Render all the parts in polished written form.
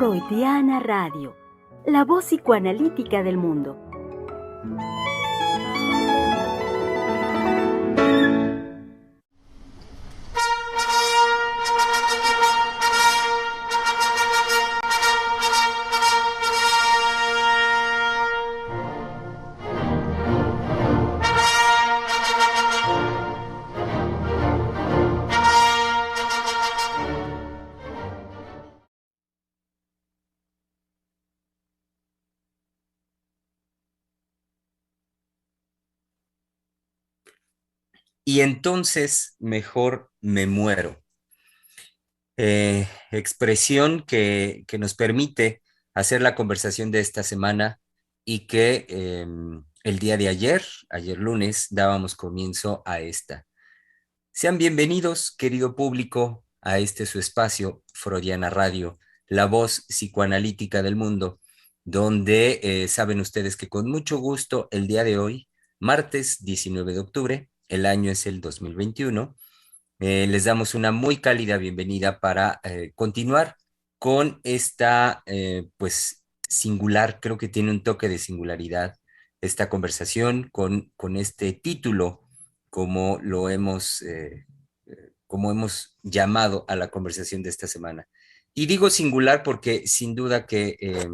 Freudiana Radio, la voz psicoanalítica del mundo. Y entonces mejor me muero. Expresión que nos permite hacer la conversación de esta semana y que el día de ayer lunes, dábamos comienzo a esta. Sean bienvenidos, querido público, a este su espacio, Freudiana Radio, la voz psicoanalítica del mundo, donde saben ustedes que con mucho gusto el día de hoy, martes 19 de octubre, el año es el 2021, les damos una muy cálida bienvenida para continuar con esta, pues, singular, creo que tiene un toque de singularidad, esta conversación con este título, como lo como hemos llamado a la conversación de esta semana. Y digo singular porque sin duda que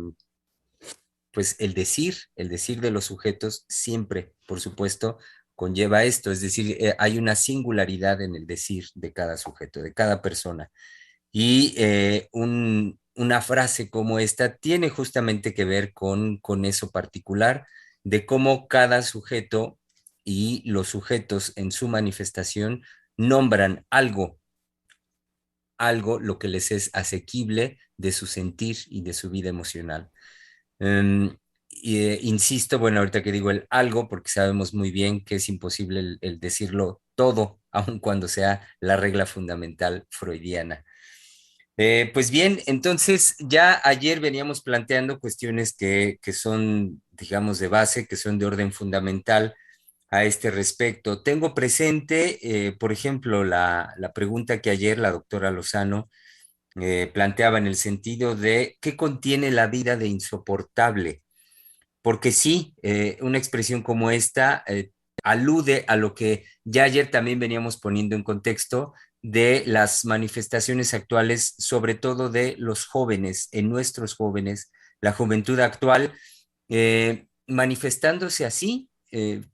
pues el decir de los sujetos siempre, por supuesto, conlleva esto, es decir, hay una singularidad en el decir de cada sujeto, de cada persona. Y una frase como esta tiene justamente que ver con eso particular, de cómo cada sujeto y los sujetos en su manifestación nombran algo lo que les es asequible de su sentir y de su vida emocional. Insisto, bueno, ahorita que digo el algo, porque sabemos muy bien que es imposible el decirlo todo, aun cuando sea la regla fundamental freudiana. Pues bien, entonces ya ayer veníamos planteando cuestiones que son, digamos, de base, que son de orden fundamental a este respecto. Tengo presente, por ejemplo, la pregunta que ayer la doctora Lozano planteaba en el sentido de qué contiene la vida de insoportable, porque sí, una expresión como esta alude a lo que ya ayer también veníamos poniendo en contexto de las manifestaciones actuales, sobre todo de los jóvenes, en nuestros jóvenes, la juventud actual, manifestándose así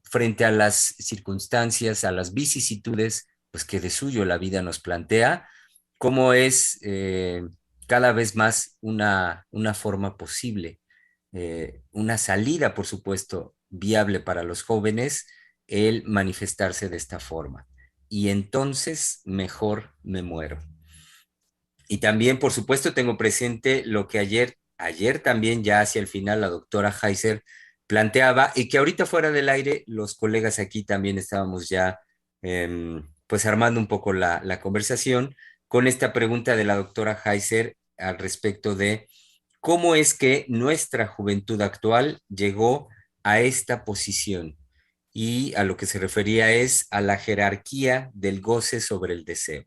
frente a las circunstancias, a las vicisitudes, pues que de suyo la vida nos plantea, cómo es cada vez más una forma posible, una salida, por supuesto, viable para los jóvenes, el manifestarse de esta forma. Y entonces mejor me muero. Y también, por supuesto, tengo presente lo que ayer también ya hacia el final la doctora Heiser planteaba y que ahorita fuera del aire los colegas aquí también estábamos ya pues armando un poco la conversación con esta pregunta de la doctora Heiser al respecto de cómo es que nuestra juventud actual llegó a esta posición y a lo que se refería es a la jerarquía del goce sobre el deseo.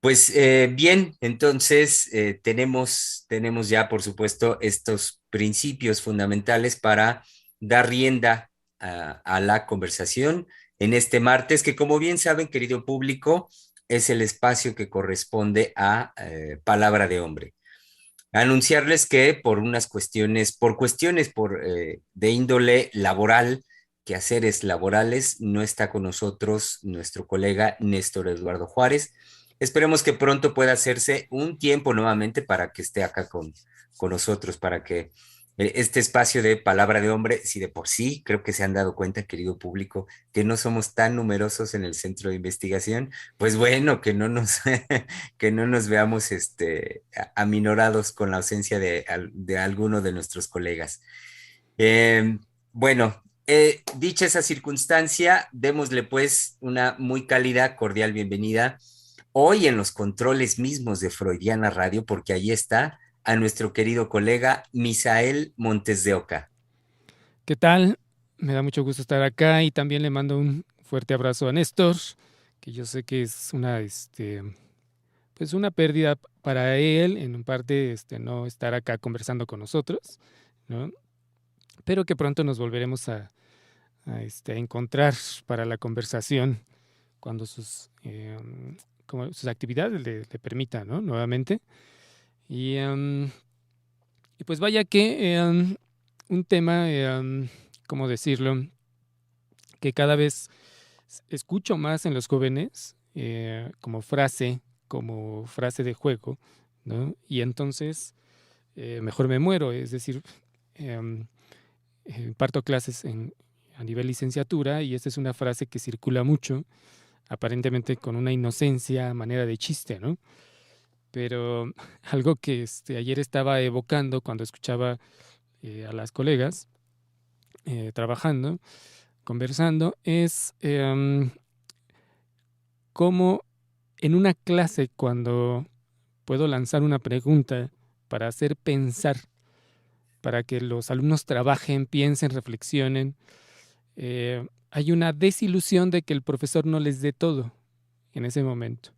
Pues bien, entonces tenemos ya, por supuesto, estos principios fundamentales para dar rienda a la conversación en este martes, que como bien saben, querido público, es el espacio que corresponde a Palabra de Hombre. Anunciarles que por cuestiones de índole laboral, quehaceres laborales, no está con nosotros nuestro colega Néstor Eduardo Juárez. Esperemos que pronto pueda hacerse un tiempo nuevamente para que esté acá con nosotros, para que este espacio de palabra de hombre, si de por sí creo que se han dado cuenta, querido público, que no somos tan numerosos en el centro de investigación, pues bueno, que no nos veamos aminorados con la ausencia de alguno de nuestros colegas. Eh, bueno, dicha esa circunstancia, démosle pues una muy cálida, cordial bienvenida hoy en los controles mismos de Freudiana Radio, porque ahí está a nuestro querido colega Misael Montes de Oca. ¿Qué tal? Me da mucho gusto estar acá y también le mando un fuerte abrazo a Néstor, que yo sé que es una pues una pérdida para él, en parte no estar acá conversando con nosotros, ¿no? Pero que pronto nos volveremos a encontrar para la conversación cuando como sus actividades le permitan, ¿no? Nuevamente. Y, y pues vaya que un tema, ¿cómo decirlo? Que cada vez escucho más en los jóvenes como frase de juego, ¿no? Y entonces mejor me muero, es decir, em, imparto clases a nivel licenciatura y esta es una frase que circula mucho, aparentemente con una inocencia, a manera de chiste, ¿no? Pero algo que ayer estaba evocando cuando escuchaba a las colegas trabajando, conversando, es cómo en una clase cuando puedo lanzar una pregunta para hacer pensar, para que los alumnos trabajen, piensen, reflexionen, hay una desilusión de que el profesor no les dé todo en ese momento.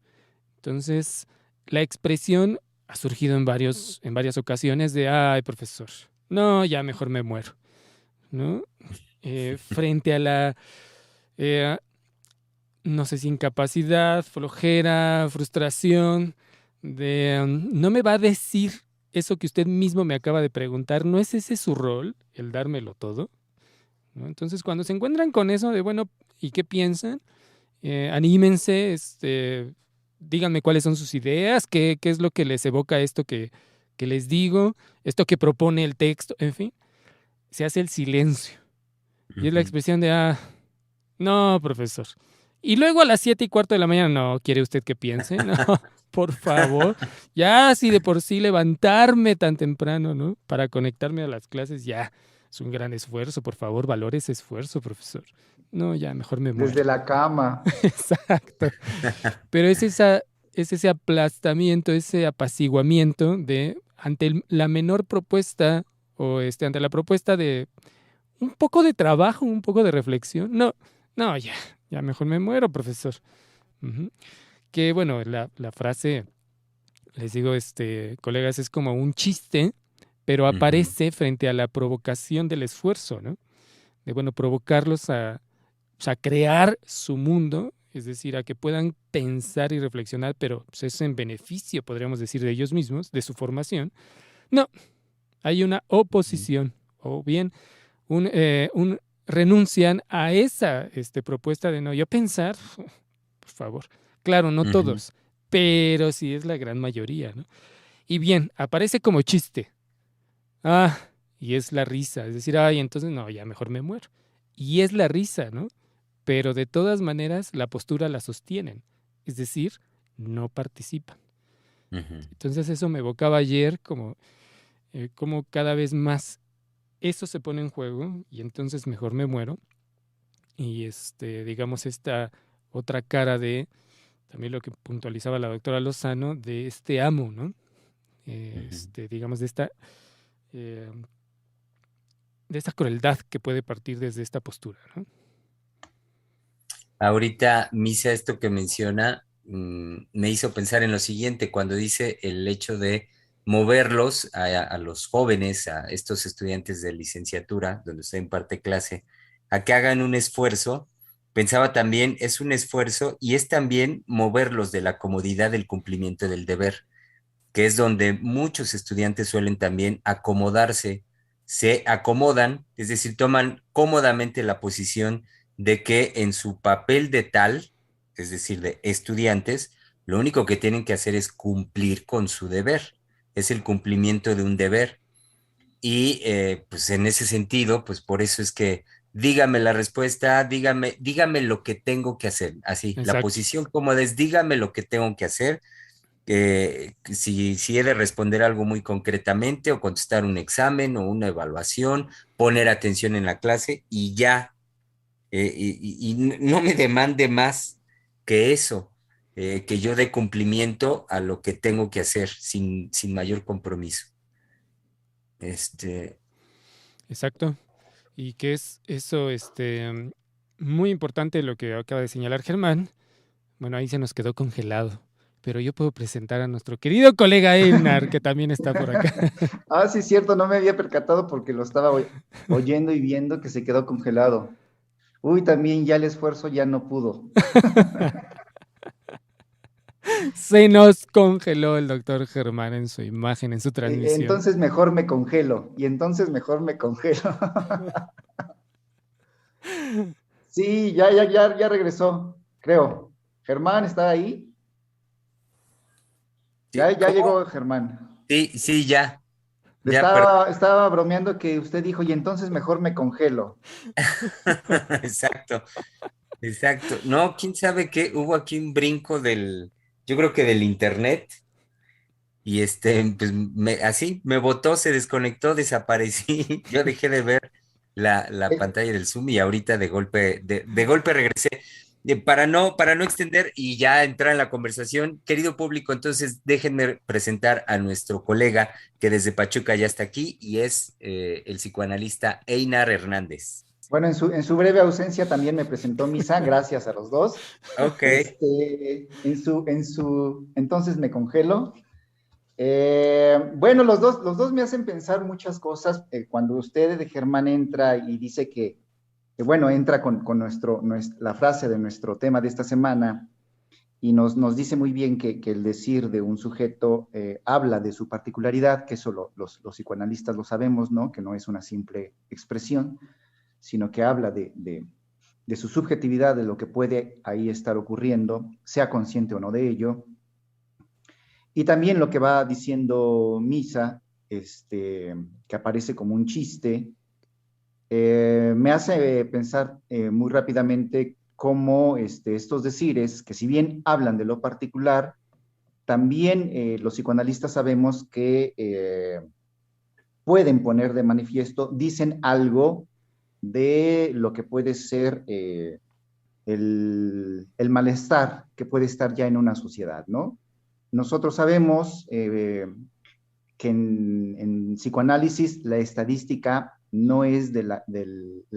Entonces, la expresión ha surgido en varias ocasiones de, ay, profesor, no, ya mejor me muero, ¿no? Frente a la, eh, no sé si incapacidad, flojera, frustración, de, no me va a decir eso que usted mismo me acaba de preguntar, ¿no es ese su rol, el dármelo todo? ¿No? Entonces, cuando se encuentran con eso de, bueno, ¿y qué piensan? Anímense, díganme cuáles son sus ideas, qué es lo que les evoca esto que les digo, esto que propone el texto, en fin, se hace el silencio. Y es la Ujú. expresión de, no, profesor. Y luego a las 7:15 de la mañana, no, ¿quiere usted que piense? No, por favor. Ya, si de por sí levantarme tan temprano, ¿no? Para conectarme a las clases, ya es un gran esfuerzo. Por favor, valore ese esfuerzo, profesor. No, ya, mejor me muero. Desde la cama. Exacto. Pero es ese aplastamiento, ese apaciguamiento de ante la menor propuesta o ante la propuesta de un poco de trabajo, un poco de reflexión. No, no, ya mejor me muero, profesor. Ujú. Que bueno, la frase, les digo, colegas, es como un chiste, pero Ujú. aparece frente a la provocación del esfuerzo, ¿no? De, bueno, provocarlos o sea, crear su mundo, es decir, a que puedan pensar y reflexionar, pero pues, es en beneficio, podríamos decir, de ellos mismos, de su formación. No, hay una oposición, o bien un renuncian a esa propuesta de no, yo pensar, por favor. Claro, no Ujú. todos, pero sí es la gran mayoría, ¿no? Y bien, aparece como chiste. Ah, y es la risa, es decir, ay, entonces no, ya mejor me muero. Y es la risa, ¿no? Pero de todas maneras la postura la sostienen, es decir, no participan. Ujú. Entonces eso me evocaba ayer como cada vez más eso se pone en juego y entonces mejor me muero. Y digamos, esta otra cara de también lo que puntualizaba la doctora Lozano, de este amo, ¿no? Ujú. Digamos, eh, de esta crueldad que puede partir desde esta postura, ¿no? Ahorita, Misa, esto que menciona, me hizo pensar en lo siguiente, cuando dice el hecho de moverlos a los jóvenes, a estos estudiantes de licenciatura, donde usted imparte clase, a que hagan un esfuerzo. Pensaba también, es un esfuerzo y es también moverlos de la comodidad del cumplimiento del deber, que es donde muchos estudiantes suelen también acomodarse, se acomodan, es decir, toman cómodamente la posición de que en su papel de tal, es decir, de estudiantes, lo único que tienen que hacer es cumplir con su deber, es el cumplimiento de un deber. Y pues en ese sentido, pues por eso es que dígame la respuesta, dígame lo que tengo que hacer. Así, la Exacto, posición cómoda es dígame lo que tengo que hacer, si he de responder algo muy concretamente o contestar un examen o una evaluación, poner atención en la clase y ya, y no me demande más que eso, que yo dé cumplimiento a lo que tengo que hacer sin mayor compromiso. Este, exacto. Y que es eso, muy importante lo que acaba de señalar Germán. Bueno, ahí se nos quedó congelado. pero yo puedo presentar a nuestro querido colega Einar, que también está por acá. Ah, sí, es cierto, no me había percatado porque lo estaba oyendo y viendo que se quedó congelado. Uy, también ya el esfuerzo ya no pudo. Se nos congeló el doctor Germán en su imagen, en su transmisión. Entonces mejor me congelo. Y entonces mejor me congelo. Sí, ya regresó, creo. Germán, ¿está ahí? Sí, Ya ¿cómo? llegó Germán. Sí, ya, perdón. Estaba bromeando que usted dijo, y entonces mejor me congelo. Exacto, exacto. No, quién sabe qué, hubo aquí un brinco yo creo que del internet, y pues así me botó, se desconectó, desaparecí. Yo dejé de ver la Eh, pantalla del Zoom y ahorita de golpe regresé. Para no extender y ya entrar en la conversación, querido público, entonces déjenme presentar a nuestro colega que desde Pachuca ya está aquí y es el psicoanalista Einar Hernández. Bueno, en su breve ausencia también me presentó Misa, gracias a los dos. Ok. Entonces me congelo. Bueno, los dos me hacen pensar muchas cosas. Cuando usted de Germán entra y dice bueno, entra con la frase de nuestro tema de esta semana y nos dice muy bien que el decir de un sujeto habla de su particularidad, que eso los psicoanalistas lo sabemos, ¿no? Que no es una simple expresión, sino que habla de su subjetividad, de lo que puede ahí estar ocurriendo, sea consciente o no de ello. Y también lo que va diciendo Misa, que aparece como un chiste, me hace pensar muy rápidamente cómo estos decires, que si bien hablan de lo particular, también los psicoanalistas sabemos que pueden poner de manifiesto, dicen algo de lo que puede ser el malestar que puede estar ya en una sociedad, ¿no? Nosotros sabemos que en psicoanálisis la estadística no es del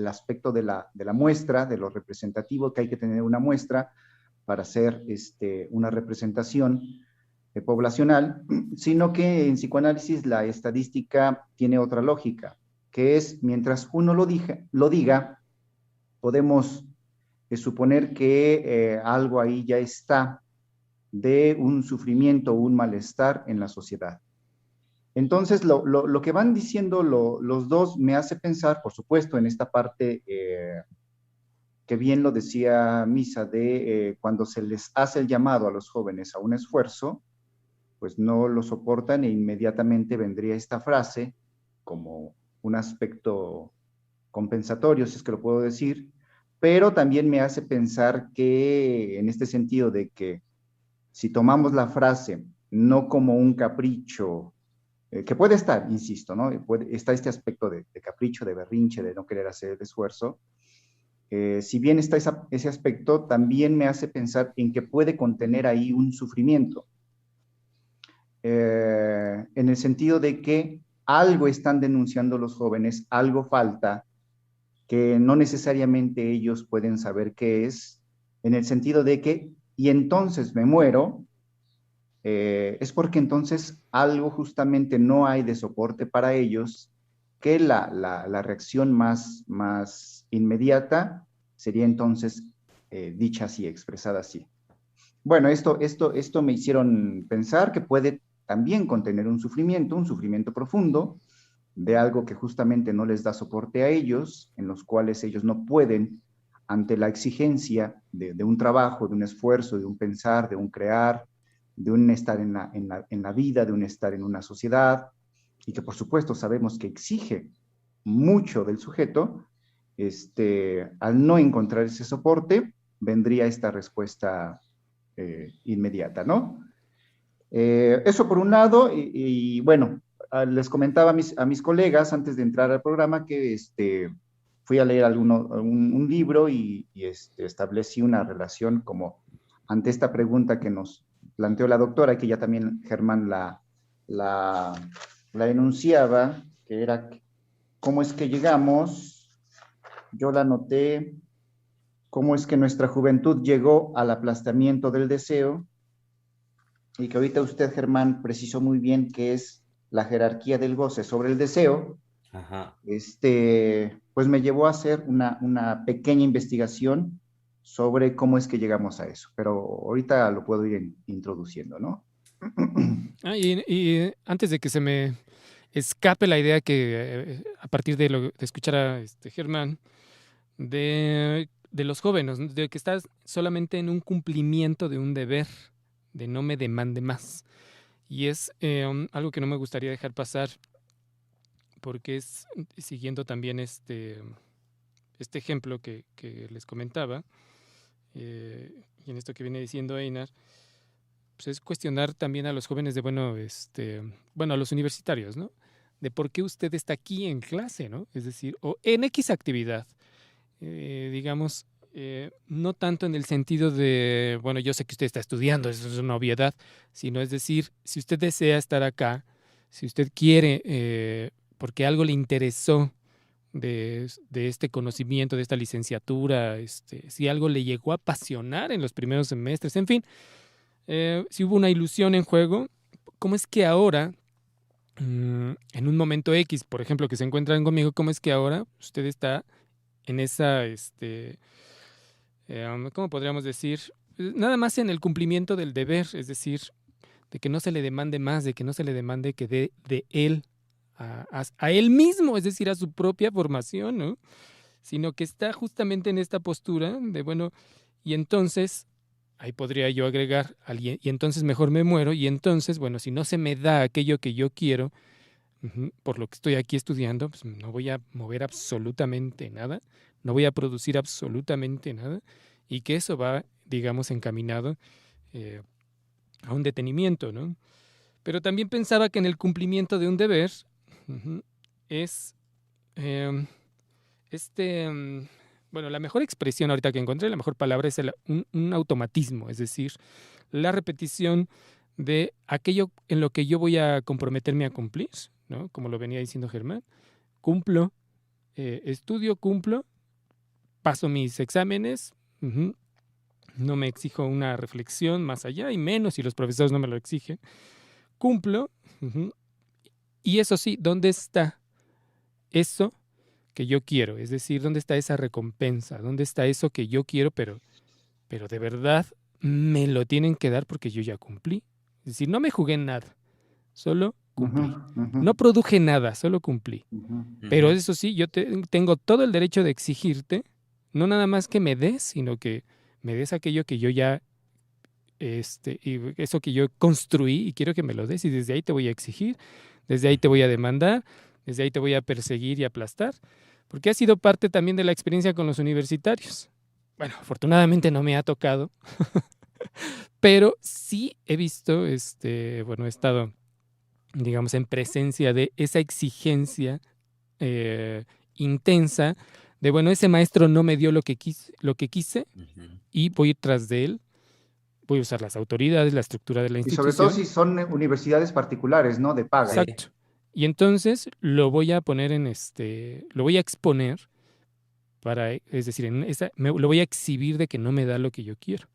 aspecto de la muestra, de lo representativo, que hay que tener una muestra para hacer una representación poblacional, sino que en psicoanálisis la estadística tiene otra lógica, que es mientras uno lo diga podemos suponer que algo ahí ya está de un sufrimiento o un malestar en la sociedad. Entonces, lo que van diciendo los dos me hace pensar, por supuesto, en esta parte que bien lo decía Misa, de cuando se les hace el llamado a los jóvenes a un esfuerzo, pues no lo soportan e inmediatamente vendría esta frase como un aspecto compensatorio, si es que lo puedo decir, pero también me hace pensar que en este sentido de que si tomamos la frase no como un capricho, que puede estar, insisto, ¿no? Está este aspecto de capricho, de berrinche, de no querer hacer el esfuerzo. Si bien está ese aspecto, también me hace pensar en que puede contener ahí un sufrimiento, en el sentido de que algo están denunciando los jóvenes, algo falta, que no necesariamente ellos pueden saber qué es, en el sentido de que, y entonces me muero, es porque entonces algo justamente no hay de soporte para ellos, que la reacción más inmediata sería entonces dicha así, expresada así. Bueno, esto me hicieron pensar que puede también contener un sufrimiento profundo, de algo que justamente no les da soporte a ellos, en los cuales ellos no pueden, ante la exigencia de un trabajo, de un esfuerzo, de un pensar, de un crear, de un estar en la vida, de un estar en una sociedad, y que por supuesto sabemos que exige mucho del sujeto, al no encontrar ese soporte, vendría esta respuesta inmediata, ¿no? Eso por un lado, y bueno, les comentaba a mis colegas antes de entrar al programa que fui a leer un libro y establecí una relación como ante esta pregunta que nos planteó la doctora, que ya también Germán la, la enunciaba, que era cómo es que llegamos, yo la anoté, cómo es que nuestra juventud llegó al aplastamiento del deseo, y que ahorita usted, Germán, precisó muy bien que es la jerarquía del goce sobre el deseo, Ajá. pues me llevó a hacer una pequeña investigación sobre cómo es que llegamos a eso, pero ahorita lo puedo ir introduciendo, ¿no? Y antes de que se me escape la idea que a partir de escuchar a Germán, de los jóvenes, ¿no? De que estás solamente en un cumplimiento de un deber, de no me demande más. Y es algo que no me gustaría dejar pasar, porque es siguiendo también este ejemplo que les comentaba, y en esto que viene diciendo Einar, pues es cuestionar también a los jóvenes de, bueno, a los universitarios, ¿no? De por qué usted está aquí en clase, ¿no? Es decir, o en X actividad, digamos, no tanto en el sentido de, bueno, yo sé que usted está estudiando, eso es una obviedad, sino es decir, si usted desea estar acá, si usted quiere, porque algo le interesó de este conocimiento, de esta licenciatura, si algo le llegó a apasionar en los primeros semestres, en fin, si hubo una ilusión en juego, ¿cómo es que ahora, en un momento X, por ejemplo, que se encuentran conmigo, cómo es que ahora usted está en esa, ¿cómo podríamos decir? Nada más en el cumplimiento del deber, es decir, de que no se le demande más, de que no se le demande que dé de él a él mismo, es decir, a su propia formación, ¿no? Sino que está justamente en esta postura de, bueno, y entonces, ahí podría yo agregar, alguien, y entonces mejor me muero, y entonces, bueno, si no se me da aquello que yo quiero, por lo que estoy aquí estudiando, pues no voy a mover absolutamente nada, no voy a producir absolutamente nada, y que eso va, digamos, encaminado a un detenimiento, ¿no? Pero también pensaba que en el cumplimiento de un deber es bueno, la mejor expresión ahorita que encontré, la mejor palabra es un automatismo, es decir, la repetición de aquello en lo que yo voy a comprometerme a cumplir, ¿no? Como lo venía diciendo Germán, cumplo, estudio, cumplo, paso mis exámenes, no me exijo una reflexión más allá, y menos si los profesores no me lo exigen, cumplo, y eso sí, ¿dónde está eso que yo quiero? Es decir, ¿dónde está esa recompensa? ¿Dónde está eso que yo quiero, pero de verdad me lo tienen que dar porque yo ya cumplí? Es decir, no me jugué nada, solo cumplí. No produje nada, solo cumplí. Pero eso sí, yo tengo todo el derecho de exigirte, no nada más que me des, sino que me des aquello que yo ya, y eso que yo construí y quiero que me lo des, y desde ahí te voy a exigir, desde ahí te voy a demandar, desde ahí te voy a perseguir y aplastar, porque ha sido parte también de la experiencia con los universitarios. Bueno, afortunadamente no me ha tocado, pero sí he visto, bueno, he estado, digamos, en presencia de esa exigencia intensa de, bueno, ese maestro no me dio lo que quise y voy a ir tras de él, voy a usar las autoridades, la estructura de la Y institución. sobre todo si son universidades particulares, ¿no? De paga. Exacto. Y entonces lo voy a poner lo voy a exponer es decir, lo voy a exhibir de que no me da lo que yo quiero.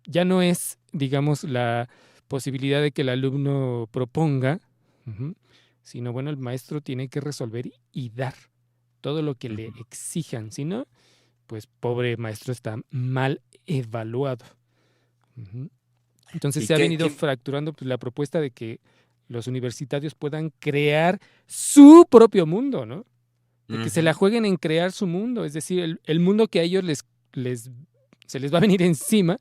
Ya no es, digamos, la posibilidad de que el alumno proponga, sino, bueno, el maestro tiene que resolver y dar todo lo que le exijan. Si no, pues pobre maestro está mal evaluado. Entonces se ha venido fracturando pues, la propuesta de que los universitarios puedan crear su propio mundo, ¿no? De que se la jueguen en crear su mundo, es decir, el mundo que a ellos se les va a venir encima,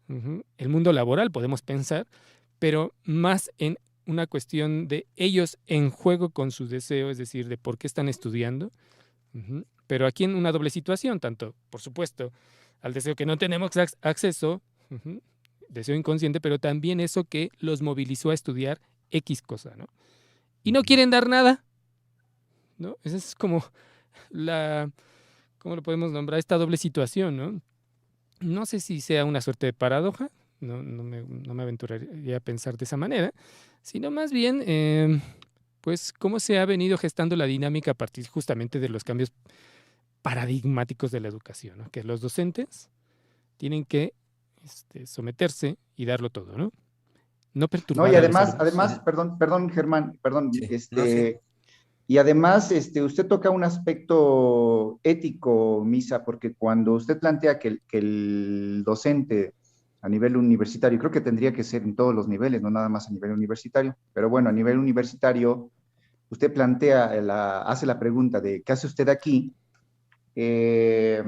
el mundo laboral, podemos pensar, pero más en una cuestión de ellos en juego con su deseo, es decir, de por qué están estudiando, pero aquí en una doble situación, tanto, por supuesto, al deseo que no tenemos acceso, deseo inconsciente, pero también eso que los movilizó a estudiar X cosa, ¿no? Y no quieren dar nada, ¿no? Esa es como ¿cómo lo podemos nombrar? Esta doble situación, ¿no? No sé si sea una suerte de paradoja, no me aventuraría a pensar de esa manera, sino más bien, pues, cómo se ha venido gestando la dinámica a partir justamente de los cambios paradigmáticos de la educación, ¿no? Que los docentes tienen que someterse y darlo todo, ¿no? no No, y perturbar a los además, alumnos. perdón, Germán, perdón, Sí, no sé. y además, usted toca un aspecto ético, Misa, porque cuando usted plantea que el docente a nivel universitario, creo que tendría que ser en todos los niveles, no nada más a nivel universitario, pero bueno, a nivel universitario, usted plantea, hace la pregunta de ¿qué hace usted aquí? Eh,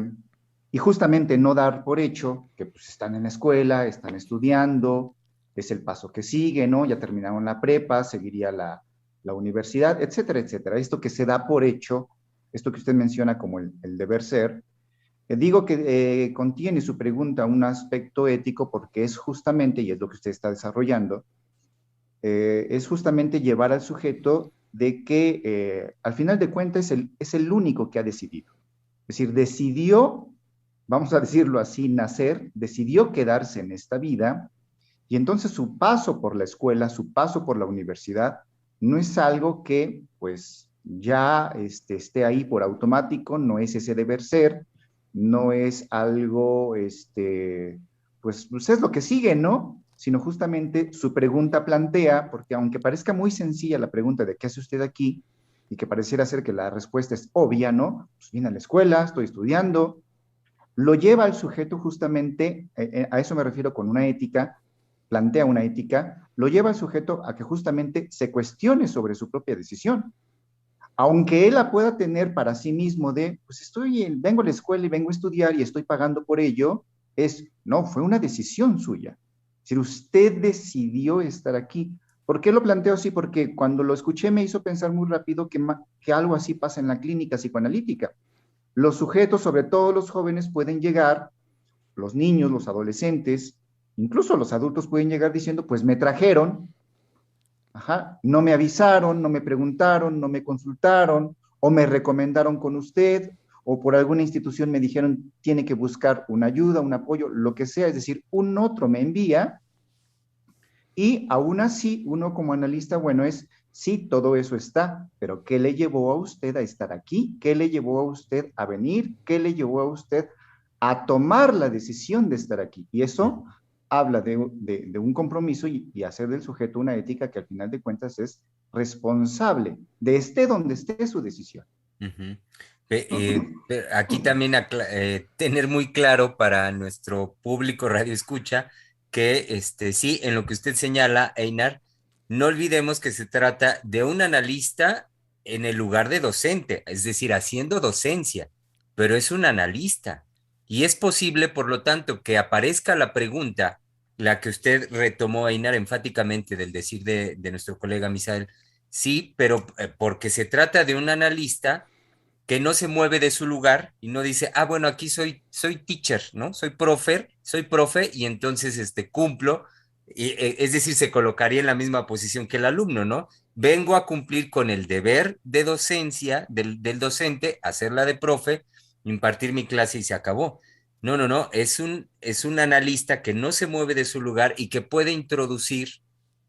y justamente no dar por hecho que pues están en la escuela, están estudiando, es el paso que sigue, ¿no? Ya terminaron la prepa, seguiría la universidad, etcétera, etcétera. Esto que se da por hecho, esto que usted menciona como el deber ser, digo que contiene su pregunta un aspecto ético porque es justamente, y es lo que usted está desarrollando, es justamente llevar al sujeto de que al final de cuentas es el único que ha decidido. Es decir, decidió, vamos a decirlo así, nacer, decidió quedarse en esta vida y entonces su paso por la escuela, su paso por la universidad, no es algo que pues ya esté ahí por automático, no es ese deber ser, no es algo, pues es lo que sigue, ¿no? Sino justamente su pregunta plantea, porque aunque parezca muy sencilla la pregunta de qué hace usted aquí, y que pareciera ser que la respuesta es obvia, ¿no? Pues vine a la escuela, estoy estudiando, lo lleva al sujeto justamente, a eso me refiero con una ética, plantea una ética, lo lleva al sujeto a que justamente se cuestione sobre su propia decisión. Aunque él la pueda tener para sí mismo de, pues vengo a la escuela y vengo a estudiar y estoy pagando por ello, no, fue una decisión suya. Es decir, usted decidió estar aquí. ¿Por qué lo planteo así? Porque cuando lo escuché me hizo pensar muy rápido que algo así pasa en la clínica psicoanalítica. Los sujetos, sobre todo los jóvenes, pueden llegar, los niños, los adolescentes, incluso los adultos pueden llegar diciendo, pues me trajeron, ajá, no me avisaron, no me preguntaron, no me consultaron, o me recomendaron con usted, o por alguna institución me dijeron, tiene que buscar una ayuda, un apoyo, lo que sea, es decir, un otro me envía, y aún así, uno como analista, bueno, sí, todo eso está, pero ¿qué le llevó a usted a estar aquí? ¿Qué le llevó a usted a venir? ¿Qué le llevó a usted a tomar la decisión de estar aquí? Y eso habla de un compromiso y hacer del sujeto una ética que al final de cuentas es responsable de esté donde esté su decisión. Ujú. Aquí también tener muy claro para nuestro público radio escucha que sí, en lo que usted señala, Einar, no olvidemos que se trata de un analista en el lugar de docente, es decir, haciendo docencia, pero es un analista. Y es posible, por lo tanto, que aparezca la pregunta, la que usted retomó, Einar, enfáticamente del decir de nuestro colega Misael, sí, pero porque se trata de un analista que no se mueve de su lugar y no dice, ah, bueno, aquí soy teacher, ¿no? Soy profe y entonces cumplo, es decir, se colocaría en la misma posición que el alumno, ¿no? Vengo a cumplir con el deber de docencia del docente, hacerla de profe, impartir mi clase y se acabó. No, no, no, es un analista que no se mueve de su lugar y que puede introducir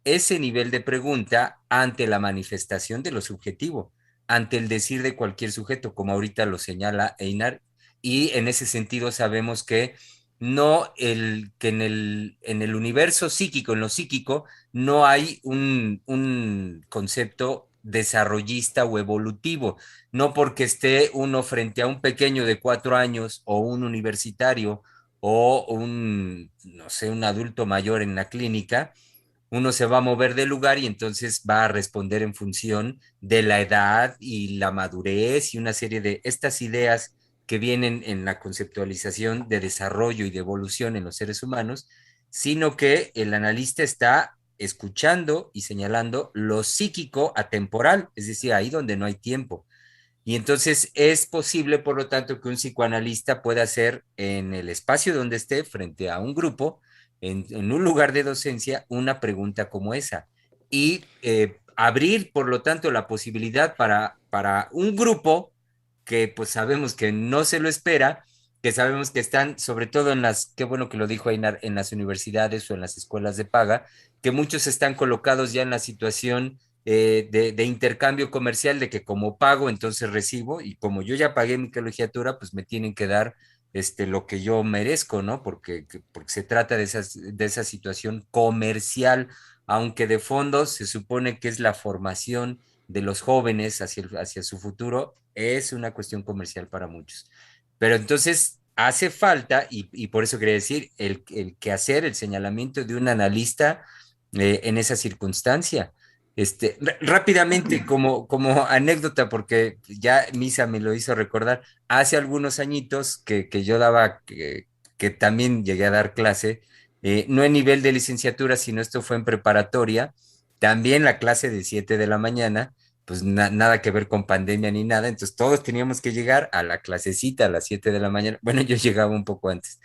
ese nivel de pregunta ante la manifestación de lo subjetivo, ante el decir de cualquier sujeto, como ahorita lo señala Einar, y en ese sentido sabemos que no que en el universo psíquico, en lo psíquico, no hay un concepto desarrollista o evolutivo, no porque esté uno frente a un pequeño de 4 años o un universitario o no sé, un adulto mayor en la clínica, uno se va a mover del lugar y entonces va a responder en función de la edad y la madurez y una serie de estas ideas que vienen en la conceptualización de desarrollo y de evolución en los seres humanos, sino que el analista está escuchando y señalando lo psíquico atemporal, es decir, ahí donde no hay tiempo. Y entonces es posible, por lo tanto, que un psicoanalista pueda hacer en el espacio donde esté, frente a un grupo, en un lugar de docencia, una pregunta como esa. Y abrir, por lo tanto, la posibilidad para un grupo que pues sabemos que no se lo espera, que sabemos que están, sobre todo qué bueno que lo dijo Einar, en las universidades o en las escuelas de paga, que muchos están colocados ya en la situación de intercambio comercial, de que como pago, entonces recibo, y como yo ya pagué mi colegiatura, pues me tienen que dar lo que yo merezco, ¿no? Porque se trata de esa situación comercial, aunque de fondo se supone que es la formación de los jóvenes hacia su futuro, es una cuestión comercial para muchos. Pero entonces hace falta, y por eso quería decir, el quehacer, el señalamiento de un analista en esa circunstancia. Rápidamente, como anécdota, porque ya Misa me lo hizo recordar, hace algunos añitos que yo daba, que también llegué a dar clase, no en nivel de licenciatura, sino esto fue en preparatoria, también la clase de 7 de la mañana, pues nada que ver con pandemia ni nada, entonces todos teníamos que llegar a la clasecita a las 7 de la mañana, bueno, yo llegaba un poco antes.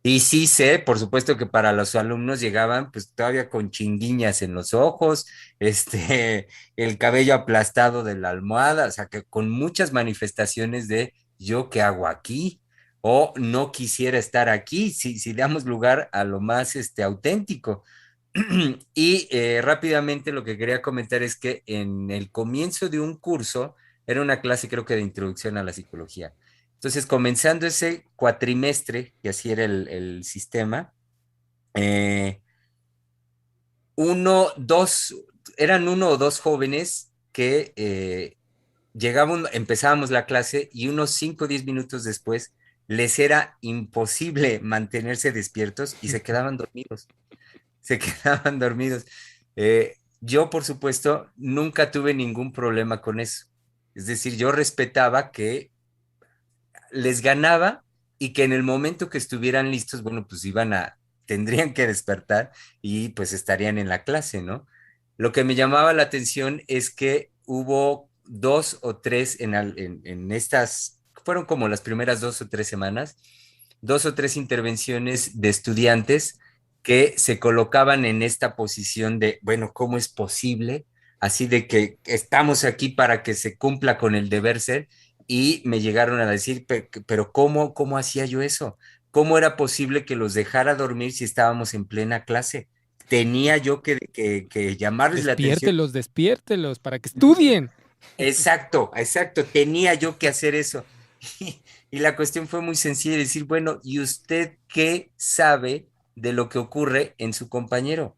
Y sí sé, por supuesto que para los alumnos llegaban pues todavía con chinguiñas en los ojos, el cabello aplastado de la almohada, o sea, que con muchas manifestaciones de yo qué hago aquí o no quisiera estar aquí, si damos lugar a lo más auténtico. Y rápidamente lo que quería comentar es que en el comienzo de un curso, era una clase creo que de introducción a la psicología. Entonces, comenzando ese cuatrimestre, que así era el sistema, eh, uno, dos, eran uno o dos jóvenes que empezábamos la clase y unos 5 o 10 minutos después les era imposible mantenerse despiertos y se quedaban dormidos, se quedaban dormidos. Yo, por supuesto, nunca tuve ningún problema con eso. Es decir, yo respetaba que les ganaba y que en el momento que estuvieran listos, bueno, pues tendrían que despertar y pues estarían en la clase, ¿no? Lo que me llamaba la atención es que hubo dos o tres en estas, fueron como las primeras 2 o 3 semanas, 2 o 3 intervenciones de estudiantes que se colocaban en esta posición de, bueno, ¿cómo es posible? Así de que estamos aquí para que se cumpla con el deber ser y me llegaron a decir, pero ¿cómo hacía yo eso? ¿Cómo era posible que los dejara dormir si estábamos en plena clase? Tenía yo que llamarles la atención. Despiértelos, despiértelos para que estudien. Exacto, exacto, tenía yo que hacer eso. Y la cuestión fue muy sencilla, decir, bueno, ¿y usted qué sabe de lo que ocurre en su compañero?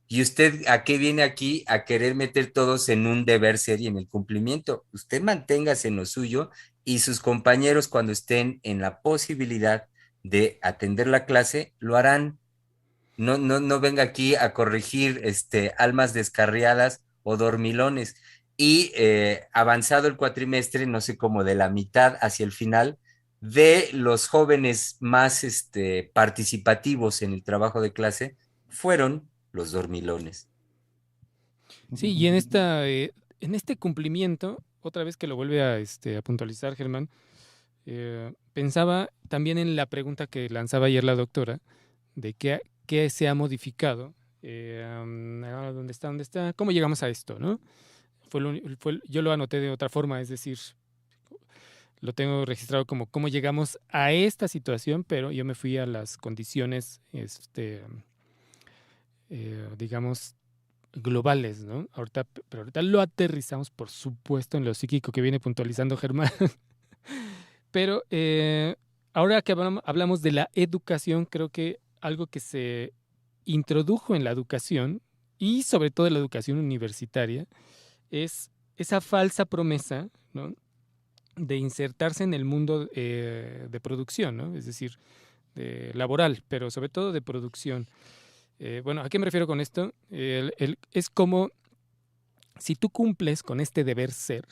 ¿Y usted a qué viene aquí a querer meter todos en un deber ser y en el cumplimiento? Usted manténgase en lo suyo y sus compañeros cuando estén en la posibilidad de atender la clase, lo harán. No venga aquí a corregir almas descarriadas o dormilones. Y avanzado el cuatrimestre, no sé, como de la mitad hacia el final, de los jóvenes más participativos en el trabajo de clase, fueron los dormilones. Sí, y en este cumplimiento, otra vez que lo vuelve a puntualizar Germán, pensaba también en la pregunta que lanzaba ayer la doctora, de qué se ha modificado, ¿dónde está? ¿Dónde está? ¿Cómo llegamos a esto, no? Yo lo anoté de otra forma, es decir, lo tengo registrado como cómo llegamos a esta situación, pero yo me fui a las condiciones, digamos, globales, ¿no? Pero ahorita lo aterrizamos, por supuesto, en lo psíquico que viene puntualizando Germán. Pero ahora que hablamos de la educación, creo que algo que se introdujo en la educación, y sobre todo en la educación universitaria, es esa falsa promesa, ¿no?, de insertarse en el mundo de producción, ¿no? Es decir, laboral, pero sobre todo de producción. Bueno, ¿a qué me refiero con esto? Es como si tú cumples con este deber ser,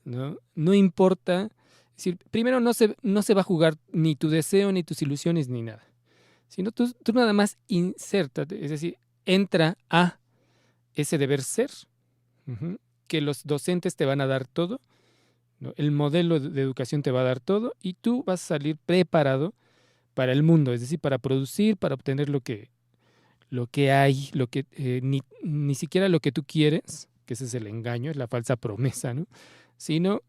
¿no? No importa, es decir, primero no se va a jugar ni tu deseo, ni tus ilusiones, ni nada, sino tú nada más insértate, es decir, entra a ese deber ser, que los docentes te van a dar todo, ¿no? El modelo de educación te va a dar todo y tú vas a salir preparado para el mundo, es decir, para producir, para obtener lo que hay, ni siquiera lo que tú quieres, que ese es el engaño, es la falsa promesa, ¿no?, sino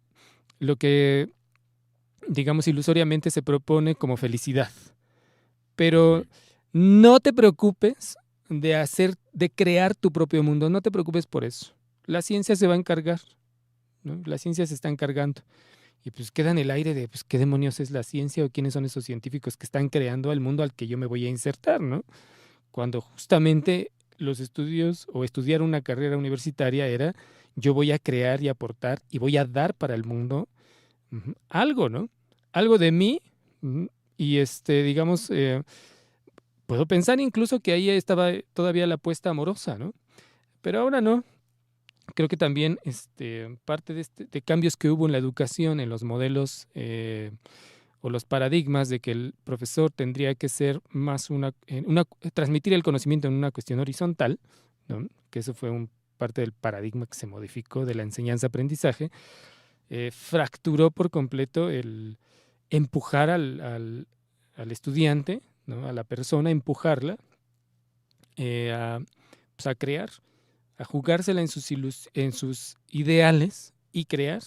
lo que, digamos, ilusoriamente se propone como felicidad. Pero no te preocupes de crear tu propio mundo, no te preocupes por eso. La ciencia se va a encargar, ¿no? La ciencia se está encargando. y pues queda en el aire de pues qué demonios es la ciencia o quiénes son esos científicos que están creando el mundo al que yo me voy a insertar, ¿no? Cuando justamente los estudios o estudiar una carrera universitaria era yo voy a crear y aportar y voy a dar para el mundo algo, ¿no? Algo de mí y digamos, puedo pensar incluso que ahí estaba todavía la apuesta amorosa, ¿no? Pero ahora no. Creo que también parte de cambios que hubo en la educación, en los modelos o los paradigmas de que el profesor tendría que ser más transmitir el conocimiento en una cuestión horizontal, ¿no? Que eso fue parte del paradigma que se modificó de la enseñanza-aprendizaje, fracturó por completo el empujar al estudiante, ¿no? A la persona, empujarla a crear, a jugársela en sus ideales y crear,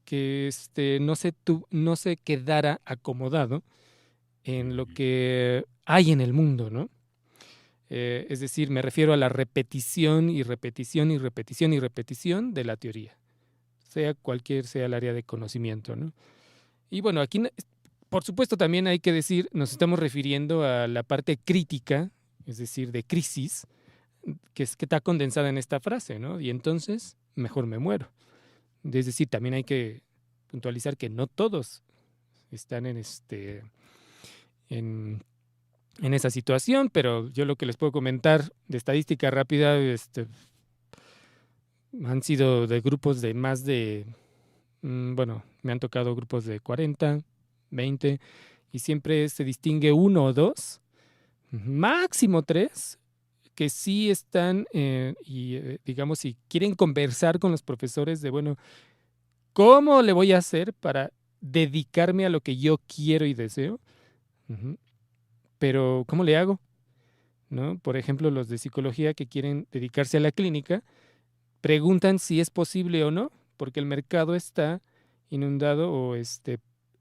que no se quedara acomodado en lo que hay en el mundo, ¿no? Es decir, me refiero a la repetición y repetición y repetición y repetición de la teoría, sea el área de conocimiento, ¿no? Y bueno, aquí, por supuesto, también hay que decir, nos estamos refiriendo a la parte crítica, es decir, de crisis, que está condensada en esta frase, ¿no? Y entonces, mejor me muero. Es decir, también hay que puntualizar que no todos están en esa situación, pero yo lo que les puedo comentar de estadística rápida, han sido de grupos de más de, bueno, me han tocado grupos de 40, 20, y siempre se distingue 1 o 2, máximo 3, que sí están, digamos, si quieren conversar con los profesores de, bueno, ¿cómo le voy a hacer para dedicarme a lo que yo quiero y deseo? Pero, ¿cómo le hago? ¿No? Por ejemplo, los de psicología que quieren dedicarse a la clínica preguntan si es posible o no, porque el mercado está inundado o,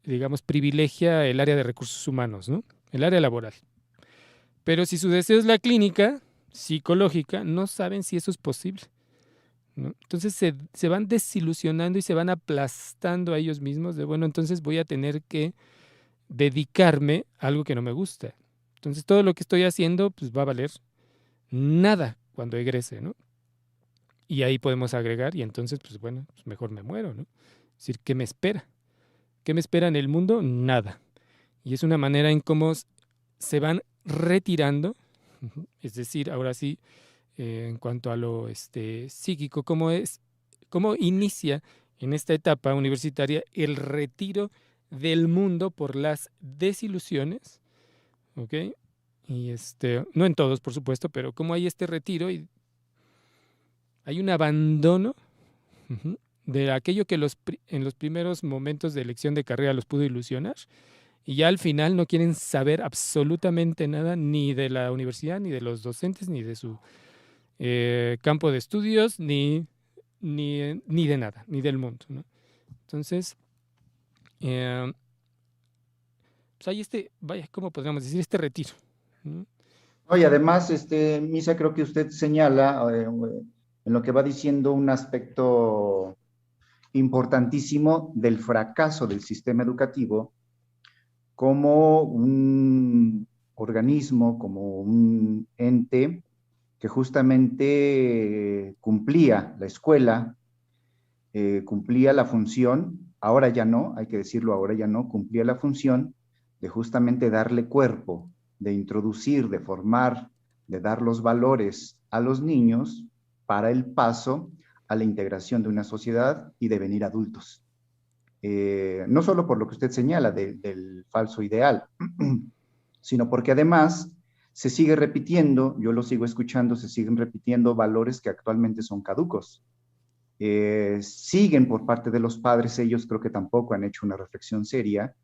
digamos, privilegia el área de recursos humanos, ¿no? El área laboral. Pero si su deseo es la clínica psicológica, no saben si eso es posible, ¿no? Entonces se van desilusionando y se van aplastando a ellos mismos de, bueno, entonces voy a tener que dedicarme a algo que no me gusta. Entonces todo lo que estoy haciendo pues va a valer nada cuando egrese, ¿no? Y ahí podemos agregar, y entonces, pues bueno, pues mejor me muero, ¿no? Es decir, ¿qué me espera? ¿Qué me espera en el mundo? Nada. Y es una manera en cómo se van retirando, es decir, ahora sí, en cuanto a lo psíquico, cómo inicia en esta etapa universitaria el retiro del mundo por las desilusiones, ¿ok? Y no en todos, por supuesto, pero cómo hay este retiro y hay un abandono de aquello que en los primeros momentos de elección de carrera los pudo ilusionar, y ya al final no quieren saber absolutamente nada ni de la universidad, ni de los docentes, ni de su campo de estudios, ni de nada, ni del mundo, ¿no? Entonces, pues hay vaya, ¿cómo podríamos decir? Este retiro, ¿no? Oye, además, Misa, creo que usted señala en lo que va diciendo un aspecto importantísimo del fracaso del sistema educativo como un organismo, como un ente que justamente cumplía la escuela, cumplía la función, ahora ya no, hay que decirlo, ahora ya no, cumplía la función de justamente darle cuerpo, de introducir, de formar, de dar los valores a los niños para el paso a la integración de una sociedad y devenir adultos. No solo por lo que usted señala del falso ideal, sino porque además se sigue repitiendo, yo lo sigo escuchando, se siguen repitiendo valores que actualmente son caducos. Siguen por parte de los padres, ellos creo que tampoco han hecho una reflexión seria,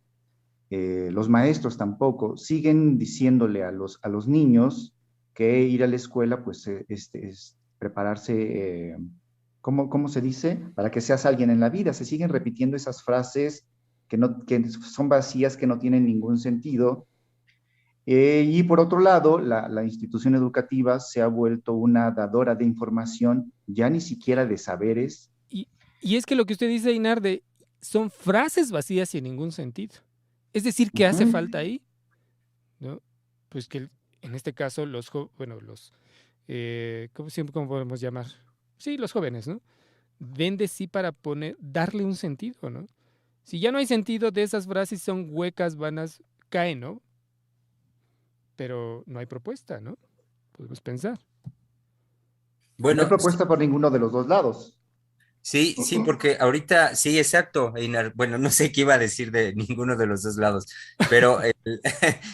los maestros tampoco, siguen diciéndole a los niños que ir a la escuela pues es prepararse, ¿cómo se dice? Para que seas alguien en la vida. Se siguen repitiendo esas frases que son vacías, que no tienen ningún sentido. Y por otro lado, la institución educativa se ha vuelto una dadora de información, ya ni siquiera de saberes. Y es que lo que usted dice, Inar, son frases vacías sin ningún sentido. Es decir, ¿qué hace Ujú. falta ahí? ¿No? Pues que en este caso ¿cómo podemos llamar? Sí, los jóvenes, ¿no? Den de sí para darle un sentido, ¿no? Si ya no hay sentido de esas frases, son huecas, vanas, caen, ¿no? Pero no hay propuesta, ¿no? Podemos pensar. No hay Bueno, propuesta por ninguno de los dos lados. sí, sí, porque ahorita, sí, exacto, Einar. Bueno, no sé qué iba a decir de ninguno de los dos lados, pero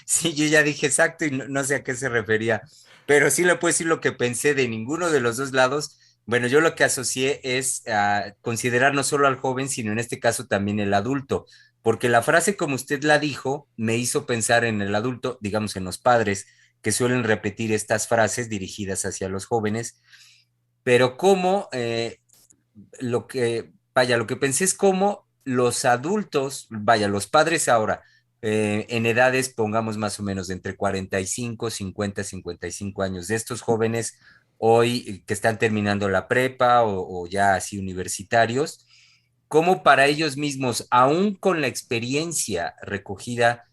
sí, yo ya dije exacto y no sé a qué se refería, pero sí le puedo decir lo que pensé de ninguno de los dos lados. Bueno, yo lo que asocié es a considerar no solo al joven, sino en este caso también el adulto, porque la frase como usted la dijo me hizo pensar en el adulto, digamos en los padres, que suelen repetir estas frases dirigidas hacia los jóvenes, pero cómo lo que pensé es cómo los adultos, vaya, los padres ahora, en edades, pongamos más o menos de entre 45, 50, 55 años, de estos jóvenes hoy que están terminando la prepa o ya así universitarios, cómo para ellos mismos, aún con la experiencia recogida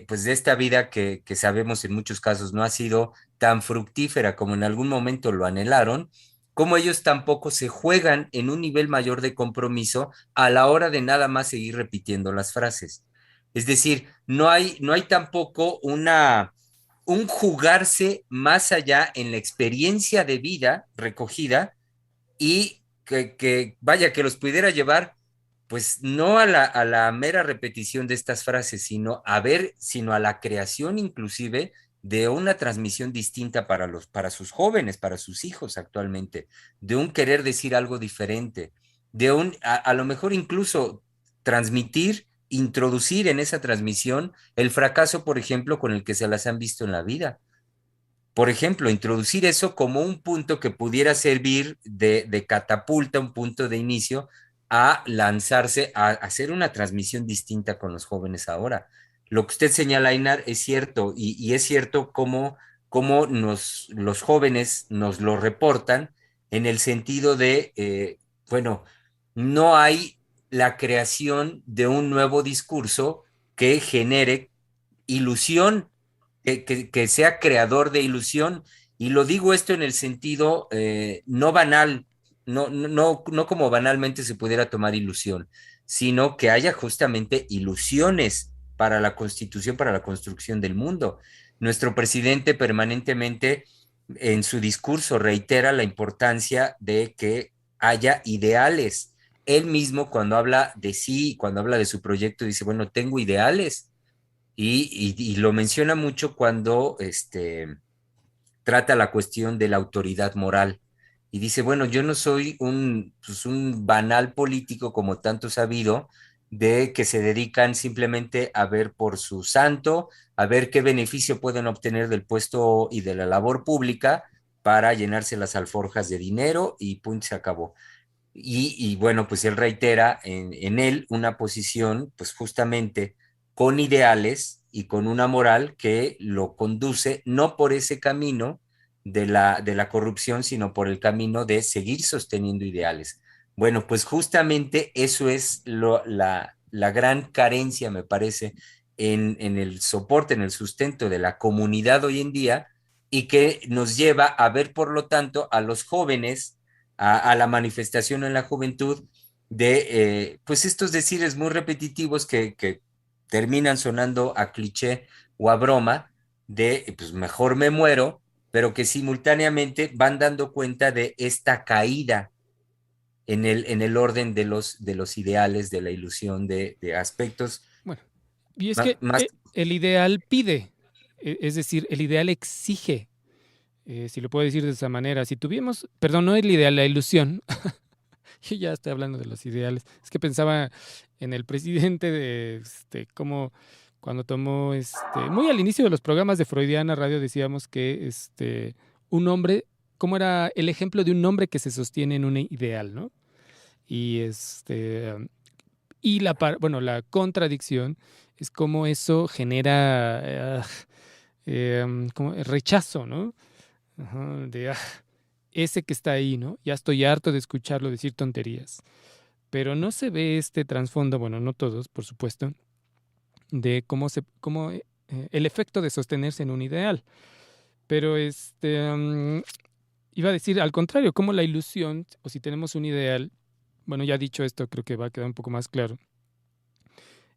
pues de esta vida que sabemos en muchos casos no ha sido tan fructífera como en algún momento lo anhelaron, cómo ellos tampoco se juegan en un nivel mayor de compromiso a la hora de nada más seguir repitiendo las frases. Es decir, no hay tampoco un jugarse más allá en la experiencia de vida recogida y vaya, que los pudiera llevar, pues no a la mera repetición de estas frases, sino a la creación inclusive de una transmisión distinta para sus jóvenes, para sus hijos actualmente, de un querer decir algo diferente, a lo mejor incluso transmitir, introducir en esa transmisión el fracaso, por ejemplo, con el que se las han visto en la vida. Por ejemplo, introducir eso como un punto que pudiera servir de catapulta, un punto de inicio a lanzarse a hacer una transmisión distinta con los jóvenes ahora. Lo que usted señala, Ainar, es cierto, y es cierto cómo los jóvenes nos lo reportan en el sentido de, bueno, no hay la creación de un nuevo discurso que genere ilusión, que sea creador de ilusión. Y lo digo esto en el sentido no banal, no como banalmente se pudiera tomar ilusión, sino que haya justamente ilusiones para la constitución, para la construcción del mundo. Nuestro presidente permanentemente en su discurso reitera la importancia de que haya ideales. Él mismo cuando habla de sí, cuando habla de su proyecto, dice, bueno, tengo ideales, y lo menciona mucho cuando trata la cuestión de la autoridad moral. Y dice, bueno, yo no soy un banal político como tanto sabido, de que se dedican simplemente a ver por su santo, a ver qué beneficio pueden obtener del puesto y de la labor pública para llenarse las alforjas de dinero y punto, se acabó. Bueno, pues él reitera en él una posición, pues justamente con ideales y con una moral que lo conduce no por ese camino de la corrupción, sino por el camino de seguir sosteniendo ideales. Bueno, pues justamente eso es la gran carencia, me parece, en el soporte, en el sustento de la comunidad hoy en día, y que nos lleva a ver, por lo tanto, a los jóvenes a la manifestación en la juventud de pues estos decires muy repetitivos que terminan sonando a cliché o a broma de pues mejor me muero, pero que simultáneamente van dando cuenta de esta caída en el orden de los ideales, de la ilusión, de aspectos Bueno, y es más, que más. el ideal pide, es decir, el ideal exige, si lo puedo decir de esa manera. Si tuviéramos, perdón, no el ideal, la ilusión. Yo ya estoy hablando de los ideales. Es que pensaba en el presidente cómo cuando tomó, muy al inicio de los programas de Freudiana Radio decíamos que, un hombre, cómo era el ejemplo de un hombre que se sostiene en un ideal, ¿no? Y la contradicción es cómo eso genera como rechazo, ¿no? Ajá, ese que está ahí, ¿no? Ya estoy harto de escucharlo decir tonterías. pero no se ve este trasfondo, bueno, no todos, por supuesto, de cómo el efecto de sostenerse en un ideal. Pero iba a decir al contrario, como la ilusión, o si tenemos un ideal, bueno, ya dicho esto, creo que va a quedar un poco más claro.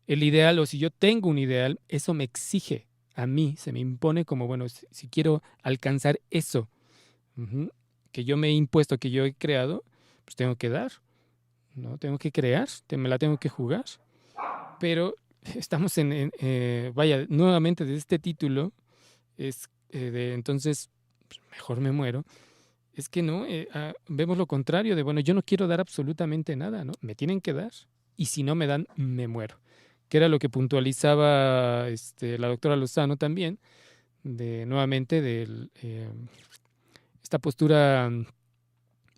El ideal, o si yo tengo un ideal, eso me exige a mí, se me impone como, bueno, si quiero alcanzar eso, ujú, que yo me he impuesto, que yo he creado, pues tengo que dar, ¿no? Tengo que crear, me la tengo que jugar. Pero estamos vaya, nuevamente de este título, es entonces, pues, mejor me muero. Es que no, vemos lo contrario de, bueno, yo no quiero dar absolutamente nada, ¿no? Me tienen que dar, y si no me dan, me muero. Que era lo que puntualizaba la doctora Lozano también, nuevamente, esta postura,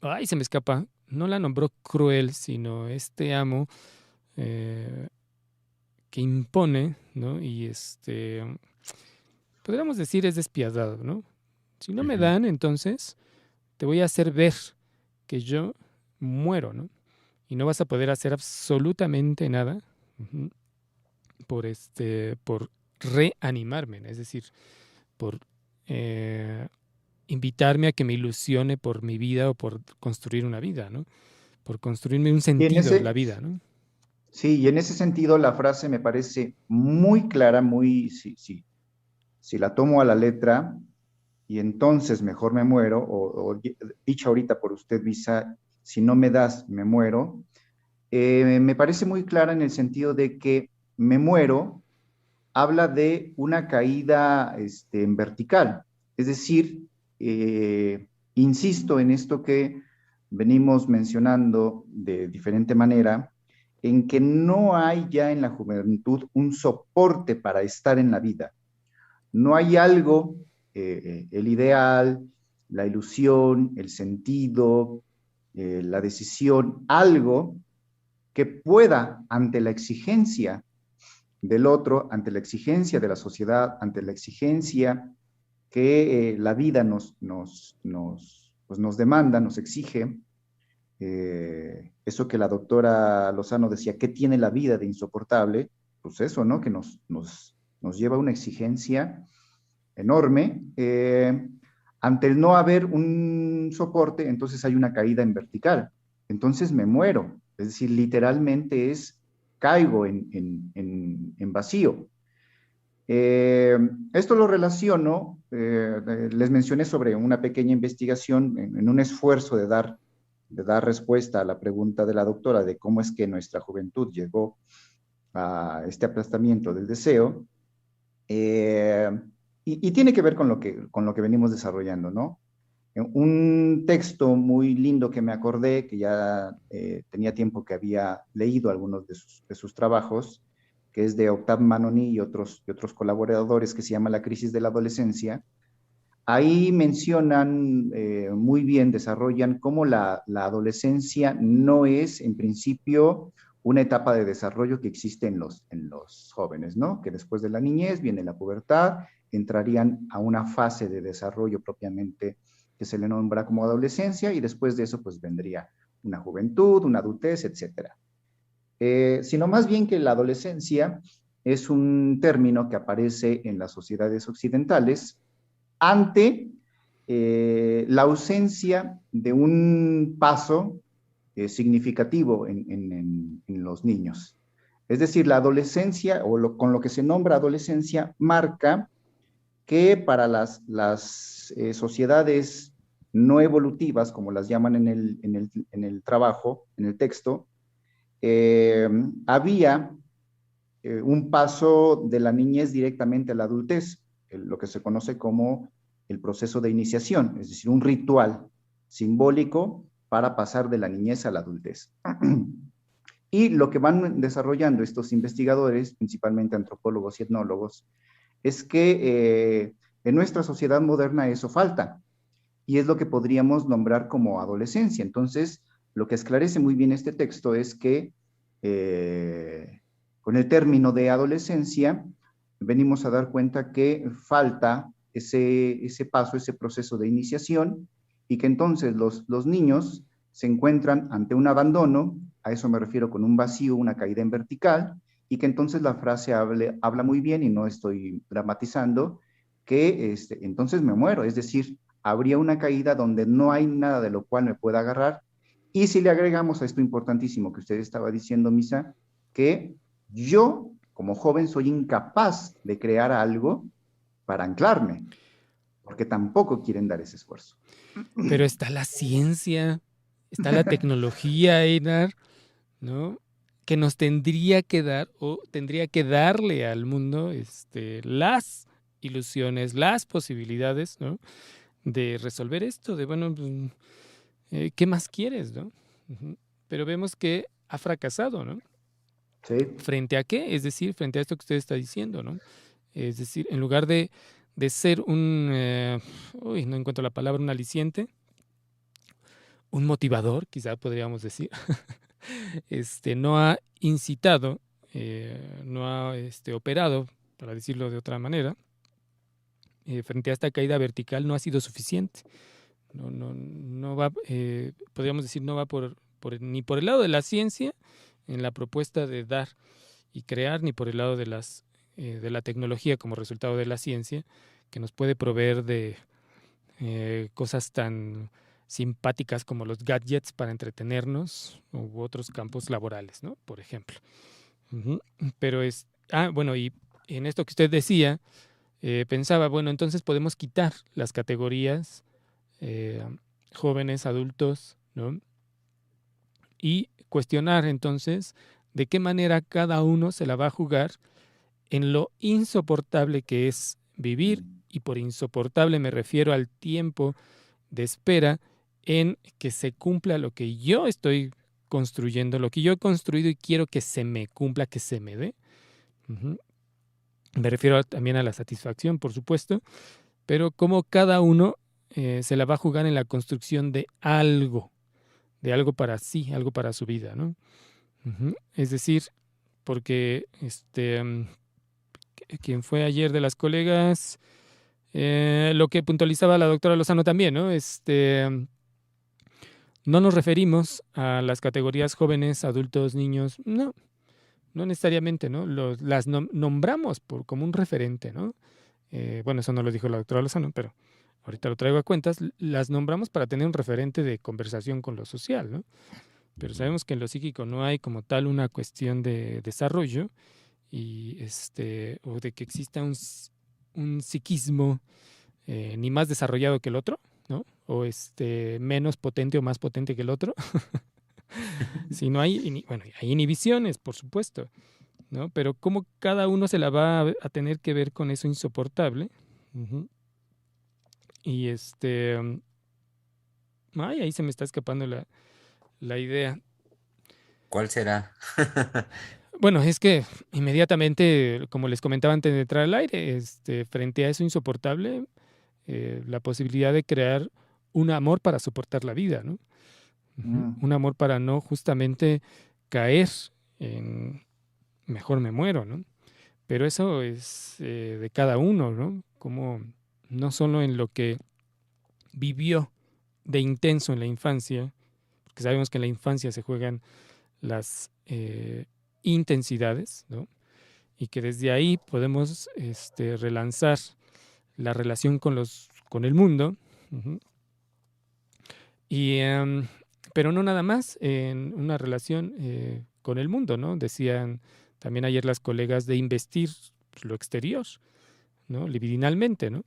ay, se me escapa, no la nombró cruel, sino este amo eh, que impone, ¿no? Y podríamos decir es despiadado, ¿no? Si no me Ujú. dan, entonces te voy a hacer ver que yo muero, ¿no? Y no vas a poder hacer absolutamente nada, ujú, por reanimarme, ¿no? Es decir, por eh, invitarme a que me ilusione por mi vida o por construir una vida, ¿no? Por construirme un Y en sentido en la ese, vida, ¿no? sí, y en ese sentido la frase me parece muy clara, muy, sí, sí, si la tomo a la letra y entonces mejor me muero, o dicho ahorita por usted, Visa, si no me das, me muero, me parece muy clara en el sentido de que me muero habla de una caída en vertical, es decir, insisto en esto que venimos mencionando de diferente manera, en que no hay ya en la juventud un soporte para estar en la vida. No hay algo, el ideal, la ilusión, el sentido, la decisión, algo que pueda, ante la exigencia del otro, ante la exigencia de la sociedad, ante la exigencia que la vida pues nos demanda, nos exige, eso que la doctora Lozano decía, ¿qué tiene la vida de insoportable? Pues eso, ¿no? Que nos lleva a una exigencia enorme. Ante el no haber un soporte, entonces hay una caída en vertical. Entonces me muero. Es decir, literalmente caigo en vacío. Esto lo relaciono, les mencioné sobre una pequeña investigación en un esfuerzo de dar respuesta a la pregunta de la doctora de cómo es que nuestra juventud llegó a este aplastamiento del deseo. Eh, y tiene que ver con lo que venimos desarrollando, ¿no? Un texto muy lindo que me acordé, que ya tenía tiempo que había leído algunos de sus trabajos, que es de Octave Manoni y otros colaboradores, que se llama La crisis de la adolescencia. Ahí mencionan muy bien, desarrollan cómo la adolescencia no es en principio una etapa de desarrollo que existe en los jóvenes, ¿no? Que después de la niñez viene la pubertad, entrarían a una fase de desarrollo propiamente que se le nombra como adolescencia y después de eso pues vendría una juventud, una adultez, etcétera. Sino más bien que la adolescencia es un término que aparece en las sociedades occidentales ante la ausencia de un paso significativo en los niños. Es decir, la adolescencia, con lo que se nombra adolescencia, marca que para las sociedades no evolutivas, como las llaman en el trabajo, en el texto, había un paso de la niñez directamente a la adultez, lo que se conoce como el proceso de iniciación, es decir, un ritual simbólico para pasar de la niñez a la adultez. Y lo que van desarrollando estos investigadores, principalmente antropólogos y etnólogos, es que en nuestra sociedad moderna eso falta, y es lo que podríamos nombrar como adolescencia. Entonces, lo que esclarece muy bien este texto es que con el término de adolescencia, venimos a dar cuenta que falta ese paso, ese proceso de iniciación, y que entonces los niños se encuentran ante un abandono, a eso me refiero con un vacío, una caída en vertical, y que entonces la frase habla muy bien, y no estoy dramatizando, que entonces me muero, es decir, habría una caída donde no hay nada de lo cual me pueda agarrar, y si le agregamos a esto importantísimo que usted estaba diciendo, Misa, que yo como joven soy incapaz de crear algo para anclarme, porque tampoco quieren dar ese esfuerzo. Pero está la ciencia, está la tecnología, Einar, ¿no? Que nos tendría que dar o tendría que darle al mundo las ilusiones, las posibilidades, ¿no? De resolver esto, de bueno, pues, ¿qué más quieres, no? Ujú. Pero vemos que ha fracasado, ¿no? Sí. ¿Frente a qué? Es decir, frente a esto que usted está diciendo, ¿no? Es decir, en lugar de ser no encuentro la palabra, un aliciente, un motivador, quizá podríamos decir, no ha incitado, no ha operado, para decirlo de otra manera, frente a esta caída vertical no ha sido suficiente. No va, podríamos decir, no va ni por el lado de la ciencia en la propuesta de dar y crear, ni por el lado de la tecnología como resultado de la ciencia, que nos puede proveer de cosas tan simpáticas como los gadgets para entretenernos u otros campos laborales, ¿no? Por ejemplo. Uh-huh. Pero bueno, y en esto que usted decía, pensaba, bueno, entonces podemos quitar las categorías jóvenes, adultos, ¿no? Y cuestionar entonces de qué manera cada uno se la va a jugar en lo insoportable que es vivir, y por insoportable me refiero al tiempo de espera en que se cumpla lo que yo estoy construyendo, lo que yo he construido y quiero que se me cumpla, que se me dé. Uh-huh. Me refiero también a la satisfacción, por supuesto, pero cómo cada uno se la va a jugar en la construcción de algo para sí, algo para su vida, ¿no? Uh-huh. Es decir, porque quien fue ayer de las colegas, lo que puntualizaba la doctora Lozano también, ¿no? No nos referimos a las categorías jóvenes, adultos, niños, no necesariamente, ¿no? Las nombramos como un referente, ¿no? Bueno, eso no lo dijo la doctora Lozano, pero ahorita lo traigo a cuentas, las nombramos para tener un referente de conversación con lo social, ¿no? Pero sabemos que en lo psíquico no hay como tal una cuestión de desarrollo y o de que exista un psiquismo ni más desarrollado que el otro, ¿no? O menos potente o más potente que el otro. Si no hay, bueno, hay inhibiciones, por supuesto, ¿no? Pero cómo cada uno se la va a tener que ver con eso insoportable. Uh-huh. Y ahí se me está escapando la idea. ¿Cuál será? Bueno, es que inmediatamente, como les comentaba antes de entrar al aire, frente a eso insoportable, la posibilidad de crear un amor para soportar la vida, ¿no? Uh-huh. Un amor para no justamente caer en mejor me muero, ¿no? Pero eso es de cada uno, ¿no? Como no solo en lo que vivió de intenso en la infancia, porque sabemos que en la infancia se juegan las intensidades, ¿no? Y que desde ahí podemos relanzar la relación con el mundo. Uh-huh. Pero no nada más en una relación con el mundo, ¿no? Decían también ayer las colegas de investir lo exterior, ¿no? Libidinalmente, ¿no?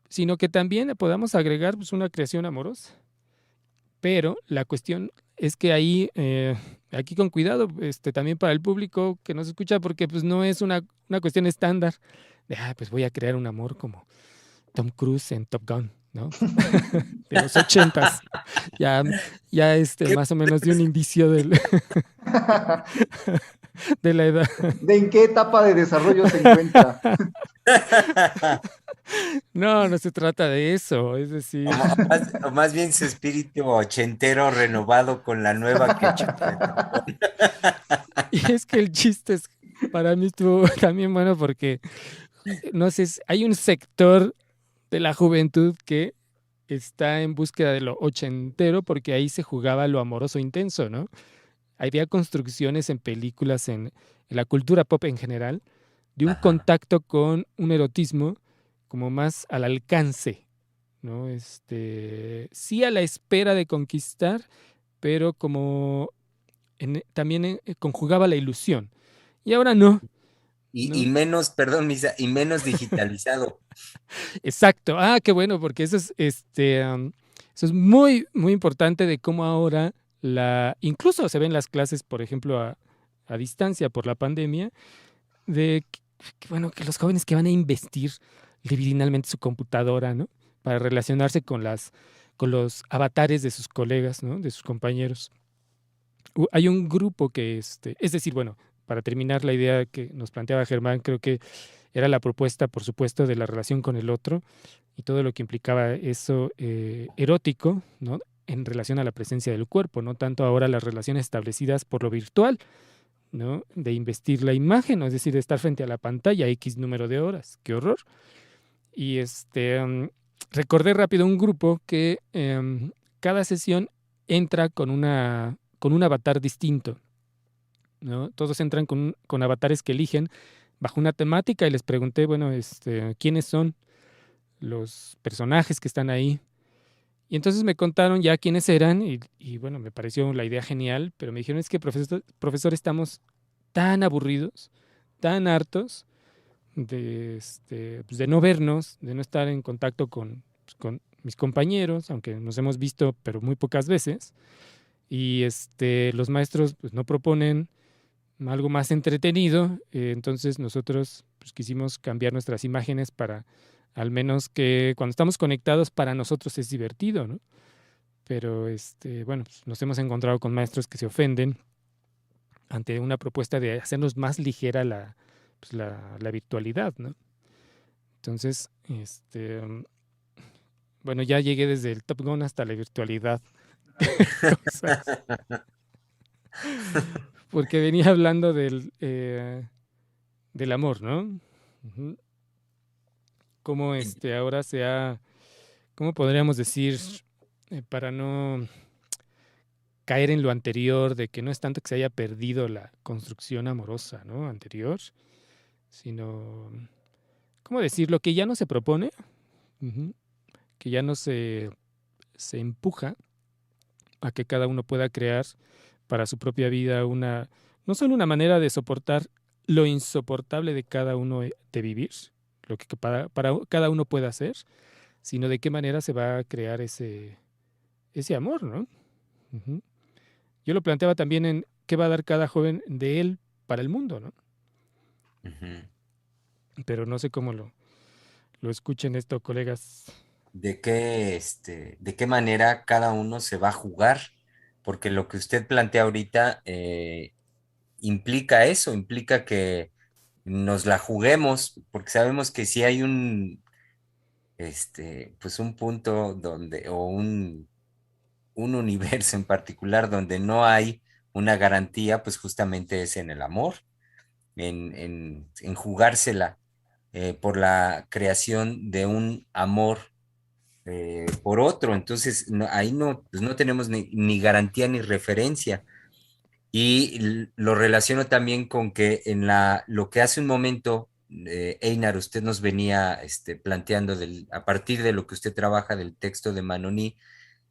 Sino que también podamos agregar pues, una creación amorosa. Pero la cuestión es que ahí, aquí con cuidado, también para el público que nos escucha, porque pues no es una cuestión estándar de, pues voy a crear un amor como Tom Cruise en Top Gun, ¿no? De los 80s. Ya más o menos de un indicio de la edad. ¿De en qué etapa de desarrollo se encuentra? No se trata de eso, es decir... O más bien su espíritu ochentero renovado con la nueva que... Y es que el chiste para mí estuvo también bueno porque, no sé, hay un sector de la juventud que está en búsqueda de lo ochentero porque ahí se jugaba lo amoroso intenso, ¿no? Había construcciones en películas, en la cultura pop en general, de un Ajá. contacto con un erotismo como más al alcance, ¿no? Sí a la espera de conquistar, pero como también conjugaba la ilusión. Y ahora no, Y ¿no? menos, perdón, Misa, y menos digitalizado. Exacto. Ah, qué bueno, porque eso es muy, muy importante de cómo ahora incluso se ven las clases, por ejemplo, a distancia por la pandemia, de bueno, que los jóvenes que van a investir libidinalmente su computadora, ¿no? Para relacionarse con los avatares de sus colegas, ¿no? De sus compañeros. Hay un grupo que, es decir, bueno, para terminar la idea que nos planteaba Germán, creo que era la propuesta, por supuesto, de la relación con el otro y todo lo que implicaba eso erótico, ¿no? En relación a la presencia del cuerpo, no tanto ahora las relaciones establecidas por lo virtual, ¿no? De investir la imagen, ¿no? Es decir, de estar frente a la pantalla X número de horas. ¡Qué horror! Y recordé rápido un grupo que cada sesión entra con un avatar distinto, ¿no? Todos entran con avatares que eligen bajo una temática y les pregunté, bueno, ¿quiénes son los personajes que están ahí? Y entonces me contaron ya quiénes eran y bueno, me pareció la idea genial, pero me dijeron, es que profesor, estamos tan aburridos, tan hartos pues, de no vernos, de no estar en contacto con mis compañeros, aunque nos hemos visto, pero muy pocas veces. Y los maestros pues, no proponen algo más entretenido, entonces nosotros pues, quisimos cambiar nuestras imágenes para al menos que cuando estamos conectados para nosotros es divertido, ¿no? Pero bueno, pues, nos hemos encontrado con maestros que se ofenden ante una propuesta de hacernos más ligera pues, la virtualidad, ¿no? Entonces, bueno, ya llegué desde el Top Gun hasta la virtualidad. Cosas. Porque venía hablando del amor, ¿no? Ujú. Cómo ahora ¿cómo podríamos decir, para no caer en lo anterior, de que no es tanto que se haya perdido la construcción amorosa, ¿no? Anterior, sino, ¿cómo decirlo? Que ya no se propone, ujú, que ya no se empuja a que cada uno pueda crear para su propia vida no solo una manera de soportar lo insoportable de cada uno de vivir, lo que para cada uno pueda hacer, sino de qué manera se va a crear ese amor, ¿no? Ujú. Yo lo planteaba también en qué va a dar cada joven de él para el mundo, ¿no? Ujú. Pero no sé cómo lo escuchen esto, colegas. De qué manera cada uno se va a jugar, porque lo que usted plantea ahorita implica eso, implica que nos la juguemos, porque sabemos que si hay pues un punto donde, o un universo en particular donde no hay una garantía, pues justamente es en el amor, en jugársela por la creación de un amor por otro. Entonces, ahí no, pues no tenemos ni garantía ni referencia. Y lo relaciono también con que lo que hace un momento, Einar, usted nos venía planteando a partir de lo que usted trabaja del texto de Manoni,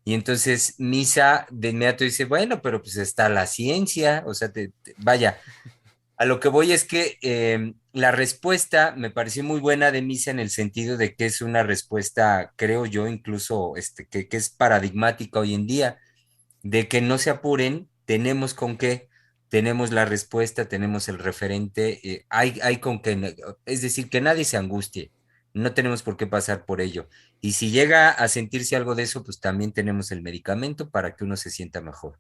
y entonces Misa de inmediato dice, bueno, pero pues está la ciencia, o sea, vaya, a lo que voy es que la respuesta me pareció muy buena de Misa en el sentido de que es una respuesta, creo yo, incluso que es paradigmática hoy en día, de que no se apuren, tenemos con qué, tenemos la respuesta, tenemos el referente, hay con qué, es decir, que nadie se angustie, no tenemos por qué pasar por ello. Y si llega a sentirse algo de eso, pues también tenemos el medicamento para que uno se sienta mejor.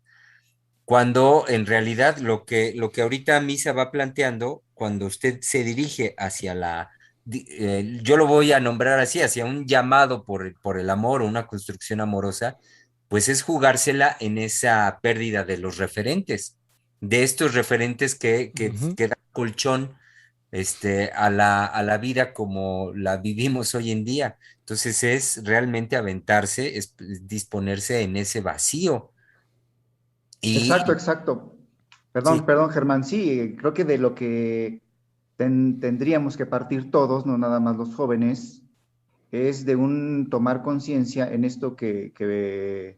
Cuando en realidad lo que ahorita Misa va planteando, cuando usted se dirige hacia yo lo voy a nombrar así, hacia un llamado por el amor o una construcción amorosa, pues es jugársela en esa pérdida de los referentes, de estos referentes Ujú. que dan colchón a la vida como la vivimos hoy en día. Entonces es realmente aventarse, es disponerse en ese vacío. Exacto, Y exacto. Perdón, sí, perdón, Germán. Sí, creo que de lo que tendríamos que partir todos, no nada más los jóvenes, es de un tomar conciencia en esto que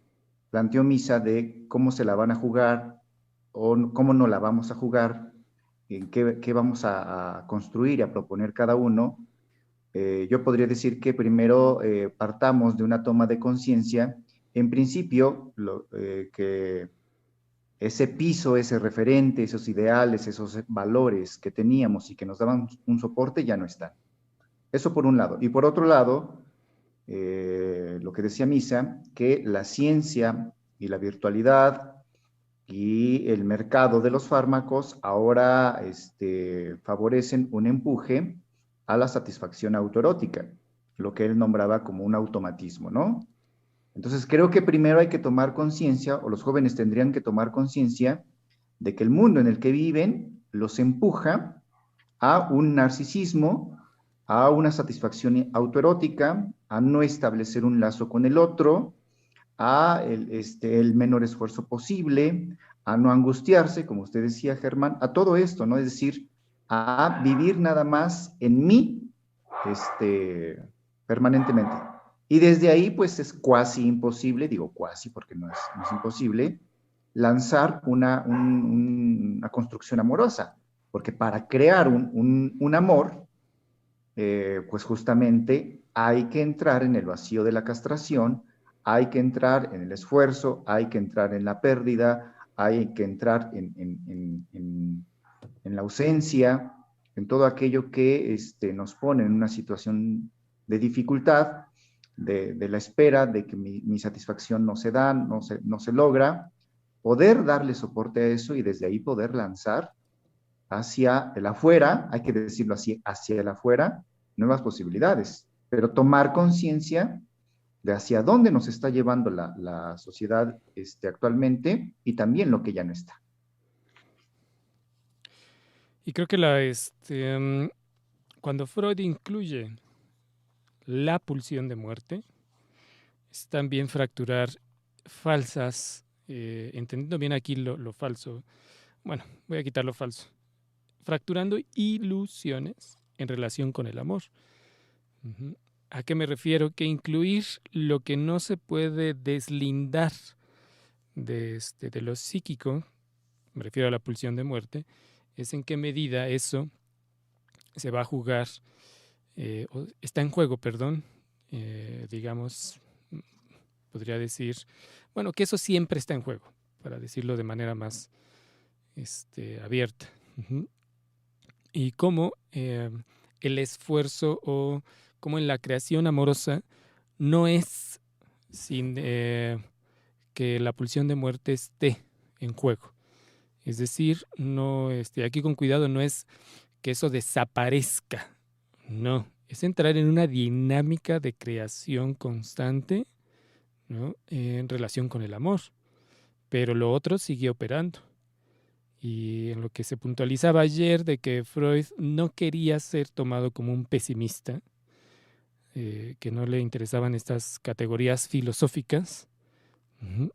planteó Misa de cómo se la van a jugar o cómo no la vamos a jugar, en qué vamos a construir y a proponer cada uno. Yo podría decir que primero partamos de una toma de conciencia. En principio, que ese piso, ese referente, esos ideales, esos valores que teníamos y que nos daban un soporte ya no están. Eso por un lado. Y por otro lado, lo que decía Misa, que la ciencia y la virtualidad y el mercado de los fármacos ahora favorecen un empuje a la satisfacción autoerótica, lo que él nombraba como un automatismo, ¿no? Entonces creo que primero hay que tomar conciencia, o los jóvenes tendrían que tomar conciencia de que el mundo en el que viven los empuja a un narcisismo, a una satisfacción autoerótica, a no establecer un lazo con el otro, a el menor esfuerzo posible, a no angustiarse, como usted decía, Germán, a todo esto, ¿no? Es decir, a vivir nada más en mí, permanentemente. Y desde ahí, pues es cuasi imposible, digo cuasi porque no es imposible, lanzar una construcción amorosa, porque para crear un amor, pues justamente hay que entrar en el vacío de la castración, hay que entrar en el esfuerzo, hay que entrar en la pérdida, hay que entrar en la ausencia, en todo aquello que nos pone en una situación de dificultad, de la espera, de que mi satisfacción no se da, no se logra, poder darle soporte a eso y desde ahí poder lanzar hacia el afuera, hay que decirlo así, hacia el afuera, nuevas posibilidades, pero tomar conciencia de hacia dónde nos está llevando la sociedad actualmente y también lo que ya no está. Y creo que cuando Freud incluye la pulsión de muerte, es también fracturar falsas, entendiendo bien aquí lo falso. Bueno, voy a quitar lo falso. Fracturando ilusiones en relación con el amor. Ujú. ¿A qué me refiero? Que incluir lo que no se puede deslindar de lo psíquico, me refiero a la pulsión de muerte, es en qué medida eso se va a jugar, está en juego, perdón, digamos, podría decir, bueno, que eso siempre está en juego, para decirlo de manera más abierta. Ujú. Y cómo el esfuerzo o cómo en la creación amorosa no es sin que la pulsión de muerte esté en juego. Es decir, no, aquí con cuidado no es que eso desaparezca, no, es entrar en una dinámica de creación constante, ¿no? En relación con el amor, pero lo otro sigue operando. Y en lo que se puntualizaba ayer de que Freud no quería ser tomado como un pesimista, que no le interesaban estas categorías filosóficas, uh-huh,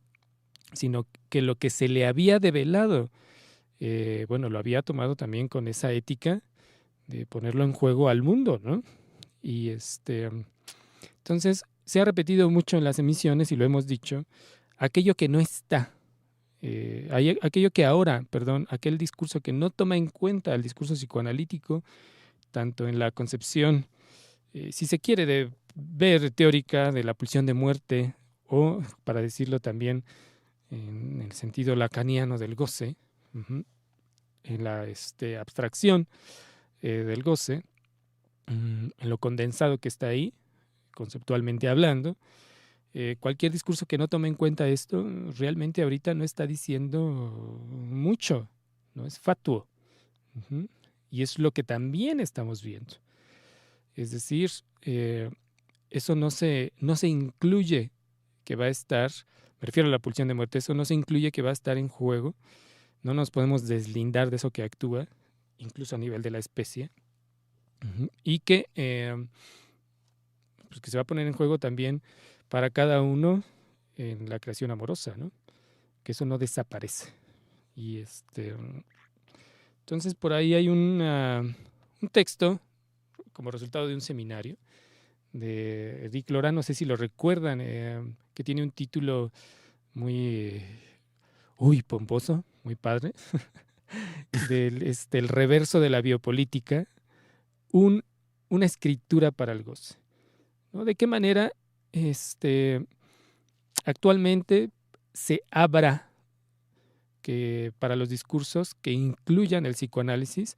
sino que lo que se le había develado, bueno, lo había tomado también con esa ética de ponerlo en juego al mundo, ¿no? Y entonces se ha repetido mucho en las emisiones y lo hemos dicho, aquello que no está, aquello que ahora, perdón, aquel discurso que no toma en cuenta el discurso psicoanalítico, tanto en la concepción, si se quiere, de ver teórica de la pulsión de muerte, o, para decirlo también en el sentido lacaniano del goce, uh-huh, en la abstracción del goce, en lo condensado que está ahí, conceptualmente hablando, cualquier discurso que no tome en cuenta esto, realmente ahorita no está diciendo mucho, no es fatuo. Uh-huh. Y es lo que también estamos viendo. Es decir, eso no se incluye que va a estar, me refiero a la pulsión de muerte, eso no se incluye que va a estar en juego, no nos podemos deslindar de eso que actúa, incluso a nivel de la especie, uh-huh, y que pues, que se va a poner en juego también para cada uno en la creación amorosa, ¿no? Que eso no desaparece. Y entonces por ahí hay un texto como resultado de un seminario de Rick Lora, no sé si lo recuerdan, que tiene un título muy, pomposo, muy padre, el reverso de la biopolítica, una escritura para el goce, ¿no? ¿De qué manera actualmente se abra para los discursos que incluyan el psicoanálisis,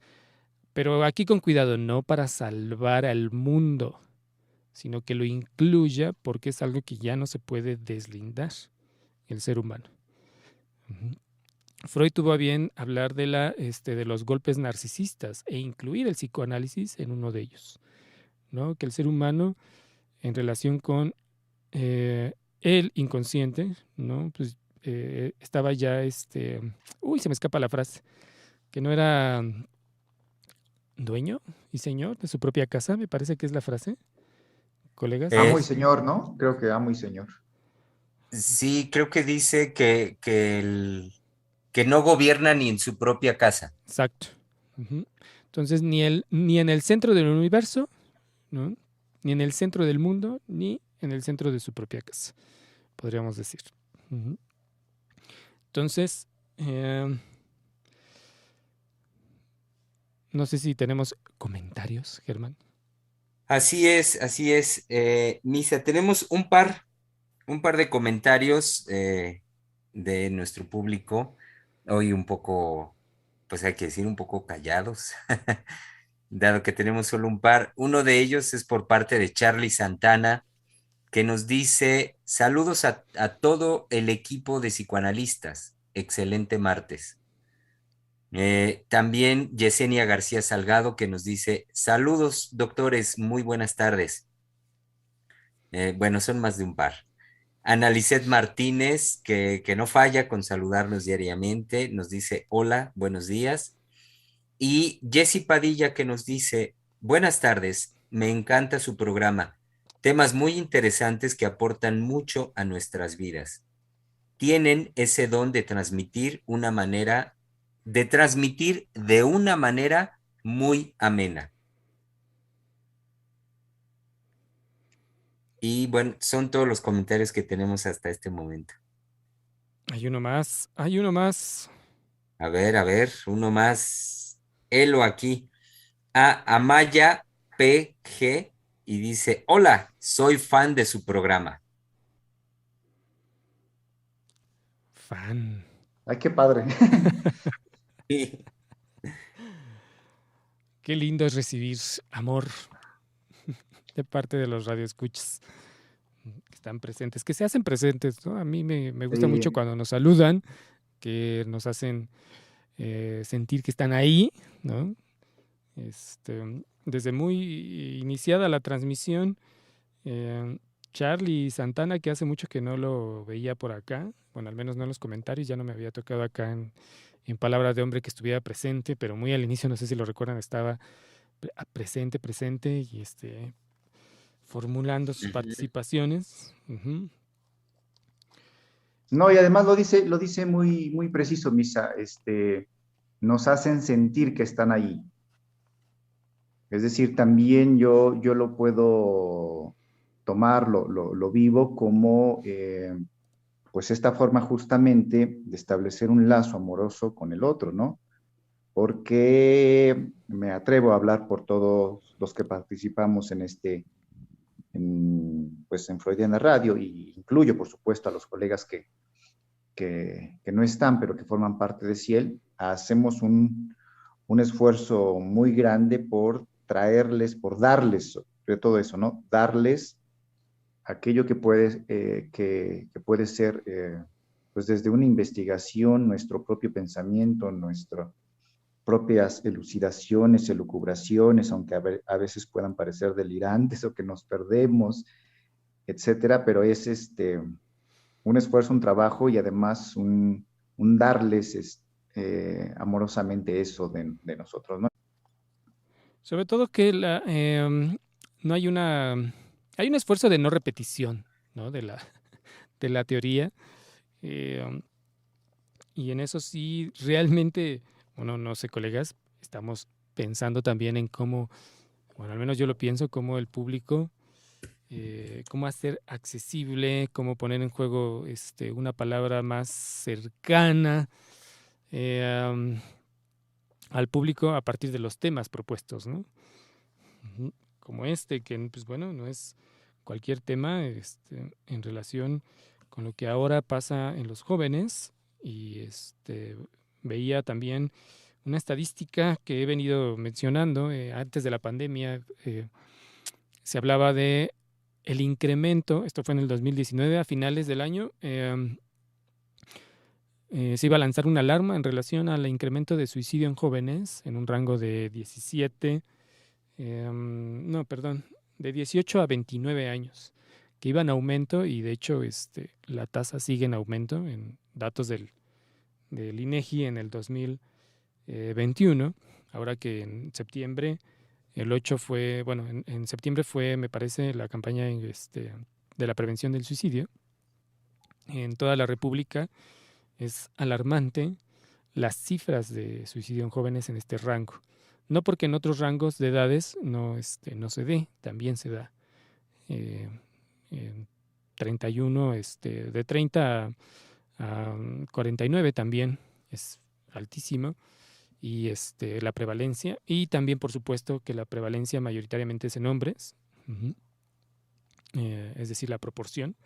pero aquí con cuidado, no para salvar al mundo, sino que lo incluya porque es algo que ya no se puede deslindar el ser humano. Uh-huh. Freud tuvo a bien hablar de los golpes narcisistas e incluir el psicoanálisis en uno de ellos, ¿no? Que el ser humano, en relación con el inconsciente, ¿no? Pues estaba ya se me escapa la frase, que no era dueño y señor de su propia casa, me parece que es la frase, colegas. Amo y señor, ¿no? Creo que amo y señor. Sí, creo que dice que no gobierna ni en su propia casa. Exacto. Uh-huh. Entonces, ni en el centro del universo, ¿no? Ni en el centro del mundo, ni en el centro de su propia casa, podríamos decir. Uh-huh. Entonces, no sé si tenemos comentarios, Germán. Así es, así es. Misa, tenemos un par de comentarios de nuestro público, hoy un poco, pues hay que decir, un poco callados, dado que tenemos solo un par. Uno de ellos es por parte de Charlie Santana, que nos dice, saludos a todo el equipo de psicoanalistas, excelente martes. También Yesenia García Salgado, que nos dice, saludos doctores, muy buenas tardes. Bueno, son más de un par. Ana Lisset Martínez, que no falla con saludarnos diariamente, nos dice, hola, buenos días. Y Jessy Padilla, que nos dice, buenas tardes, me encanta su programa, temas muy interesantes que aportan mucho a nuestras vidas. Tienen ese don de transmitir de una manera muy amena. Y bueno, son todos los comentarios que tenemos hasta este momento. Hay uno más. A ver, uno más. Helo aquí. Amaya PG y dice, hola, soy fan de su programa. Fan. Ay, qué padre. Sí. Qué lindo es recibir amor de parte de los radioescuchas que están presentes, que se hacen presentes, ¿no? A mí me gusta mucho cuando nos saludan, que nos hacen sentir que están ahí, ¿no? Desde muy iniciada la transmisión, Charlie Santana, que hace mucho que no lo veía por acá, bueno, al menos no en los comentarios, ya no me había tocado acá en Palabras de Hombre que estuviera presente, pero muy al inicio, no sé si lo recuerdan, estaba presente y formulando sus participaciones. Uh-huh. No, y además lo dice muy, muy preciso, Misa, nos hacen sentir que están ahí. Es decir, también yo lo puedo tomar, lo vivo como pues esta forma justamente de establecer un lazo amoroso con el otro, ¿no? Porque me atrevo a hablar por todos los que participamos pues en Freudiana Radio, y incluyo, por supuesto, a los colegas que no están, pero que forman parte de Ciel. Hacemos un esfuerzo muy grande por traerles, por darles, de todo eso, ¿no? Darles aquello que puede ser, pues desde una investigación, nuestro propio pensamiento, nuestras propias elucidaciones, elucubraciones, aunque a veces puedan parecer delirantes o que nos perdemos, etcétera, pero es un esfuerzo, un trabajo y además un darles amorosamente eso de nosotros, ¿no? Sobre todo que no hay una hay un esfuerzo de no repetición, ¿no? De la teoría. eh, y en eso sí, realmente, bueno, no sé, colegas, estamos pensando también en cómo, bueno, al menos yo lo pienso, cómo el público, cómo hacer accesible, cómo poner en juego una palabra más cercana eh, al público a partir de los temas propuestos, ¿no? Ujú. Como que, pues bueno, no es cualquier tema en relación con lo que ahora pasa en los jóvenes. Y veía también una estadística que he venido mencionando antes de la pandemia. Se hablaba de el incremento, esto fue en el 2019, a finales del año, se iba a lanzar una alarma en relación al incremento de suicidio en jóvenes en un rango de 17, no, perdón, de 18 a 29 años, que iba en aumento y de hecho la tasa sigue en aumento en datos del INEGI en el 2021, ahora que en septiembre, el 8 fue, bueno, en septiembre fue, me parece, la campaña de la prevención del suicidio en toda la República. Es alarmante las cifras de suicidio en jóvenes en este rango. No porque en otros rangos de edades no se dé, también se da. En 31, de 30 a 49 también es altísimo. Y la prevalencia, y también por supuesto que la prevalencia mayoritariamente es en hombres, es decir, la proporción.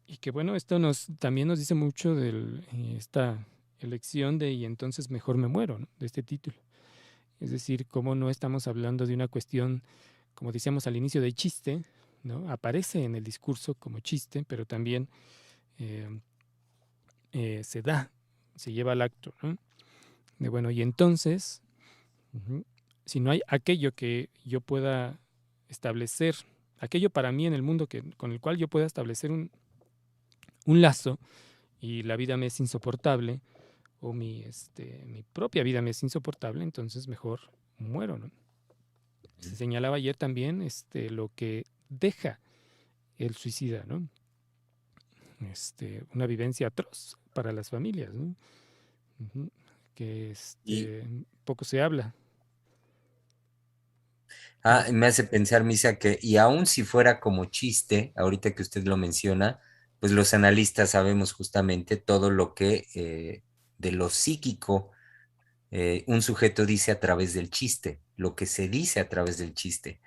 Y que bueno, esto también nos dice mucho de esta elección de y entonces mejor me muero, ¿no? De este título. Es decir, cómo no estamos hablando de una cuestión, como decíamos al inicio, de chiste, ¿no? Aparece en el discurso como chiste, pero también se da, se lleva al acto, ¿no? De bueno, y entonces, si no hay aquello que yo pueda establecer, aquello para mí en el mundo con el cual yo pueda establecer un lazo y la vida me es insoportable o mi propia vida me es insoportable, entonces mejor muero, ¿no? Se señalaba ayer también lo que deja el suicida, ¿no? Una vivencia atroz para las familias, ¿no? Que poco se habla. Me hace pensar, Misa, que y aun si fuera como chiste, ahorita que usted lo menciona, pues los analistas sabemos justamente todo lo que de lo psíquico un sujeto dice a través del chiste, lo que se dice a través del chiste.